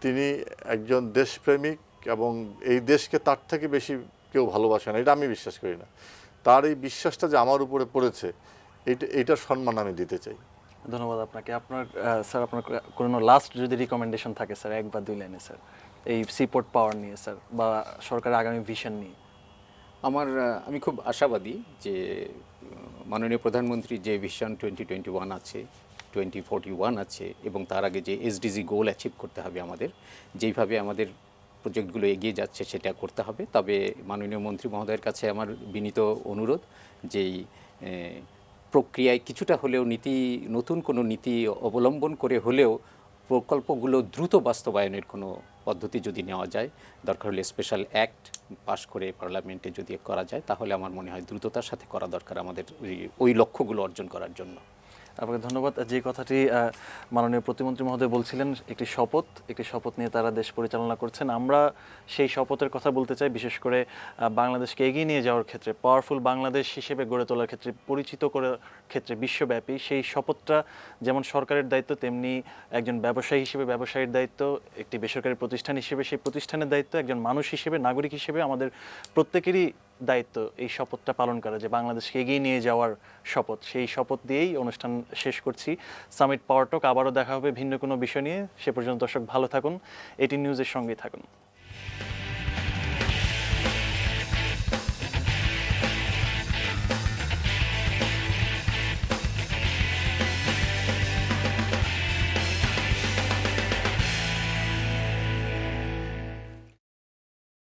তিনি একজন দেশপ্রেমিক, এবং এই দেশকে তার থেকে বেশি কেউ ভালোবাসে না, এটা আমি বিশ্বাস করি না। তার এই বিশ্বাসটা যে আমার উপরে পড়েছে, এইটার সম্মান আমি দিতে চাই। ধন্যবাদ আপনাকে। আপনার স্যার, আপনার কোনো লাস্ট যদি রিকমেন্ডেশন থাকে স্যার, 1 বা 2 লাইনে স্যার, এই সিপোর্ট পাওয়ার নিয়ে স্যার, বা সরকারের আগামী ভিশন নিয়ে। আমি খুব আশাবাদী যে মাননীয় প্রধানমন্ত্রী যে ভিশন 2021 আছে, 2041 আছে, এবং তার আগে যে এসডিজি গোল অ্যাচিভ করতে হবে আমাদের, যেইভাবে আমাদের প্রজেক্টগুলো এগিয়ে যাচ্ছে সেটা করতে হবে। তবে মাননীয় মন্ত্রী মহোদয়ের কাছে আমার বিনীত অনুরোধ, যেই প্রক্রিয়ায় কিছুটা হলেও নতুন কোনো নীতি অবলম্বন করে হলেও প্রকল্পগুলো দ্রুত বাস্তবায়নের কোনো পদ্ধতি যদি নেওয়া যায়, দরকার হলে স্পেশাল অ্যাক্ট পাশ করে পার্লামেন্টে যদি করা যায়, তাহলে আমার মনে হয় দ্রুততার সাথে করা দরকার আমাদের ওই লক্ষ্যগুলো অর্জন করার জন্য। আপনাকে ধন্যবাদ। যে কথাটি মাননীয় প্রতিমন্ত্রী মহোদয় বলছিলেন, একটি শপথ নিয়ে তারা দেশ পরিচালনা করছেন। আমরা সেই শপথের কথা বলতে চাই, বিশেষ করে বাংলাদেশকে এগিয়ে নিয়ে যাওয়ার ক্ষেত্রে, পাওয়ারফুল বাংলাদেশ হিসেবে গড়ে তোলার ক্ষেত্রে, পরিচিত করার ক্ষেত্রে বিশ্বব্যাপী সেই শপথটা যেমন সরকারের দায়িত্ব, তেমনি একজন ব্যবসায়ী হিসেবে ব্যবসায়ীর দায়িত্ব, একটি বেসরকারি প্রতিষ্ঠান হিসেবে সেই প্রতিষ্ঠানের দায়িত্ব, একজন মানুষ হিসেবে নাগরিক হিসেবে আমাদের প্রত্যেকেরই দায়িত্ব এই শপথটা পালন করা, যে বাংলাদেশকে এগিয়ে নিয়ে যাওয়ার শপথ। সেই শপথ দিয়েই অনুষ্ঠান শেষ করছি। সামিট পাওয়ার টক, আবারও দেখা হবে ভিন্ন কোনো বিষয় নিয়ে। সে পর্যন্ত দর্শক ভালো থাকুন, 18 নিউজের সঙ্গেই থাকুন।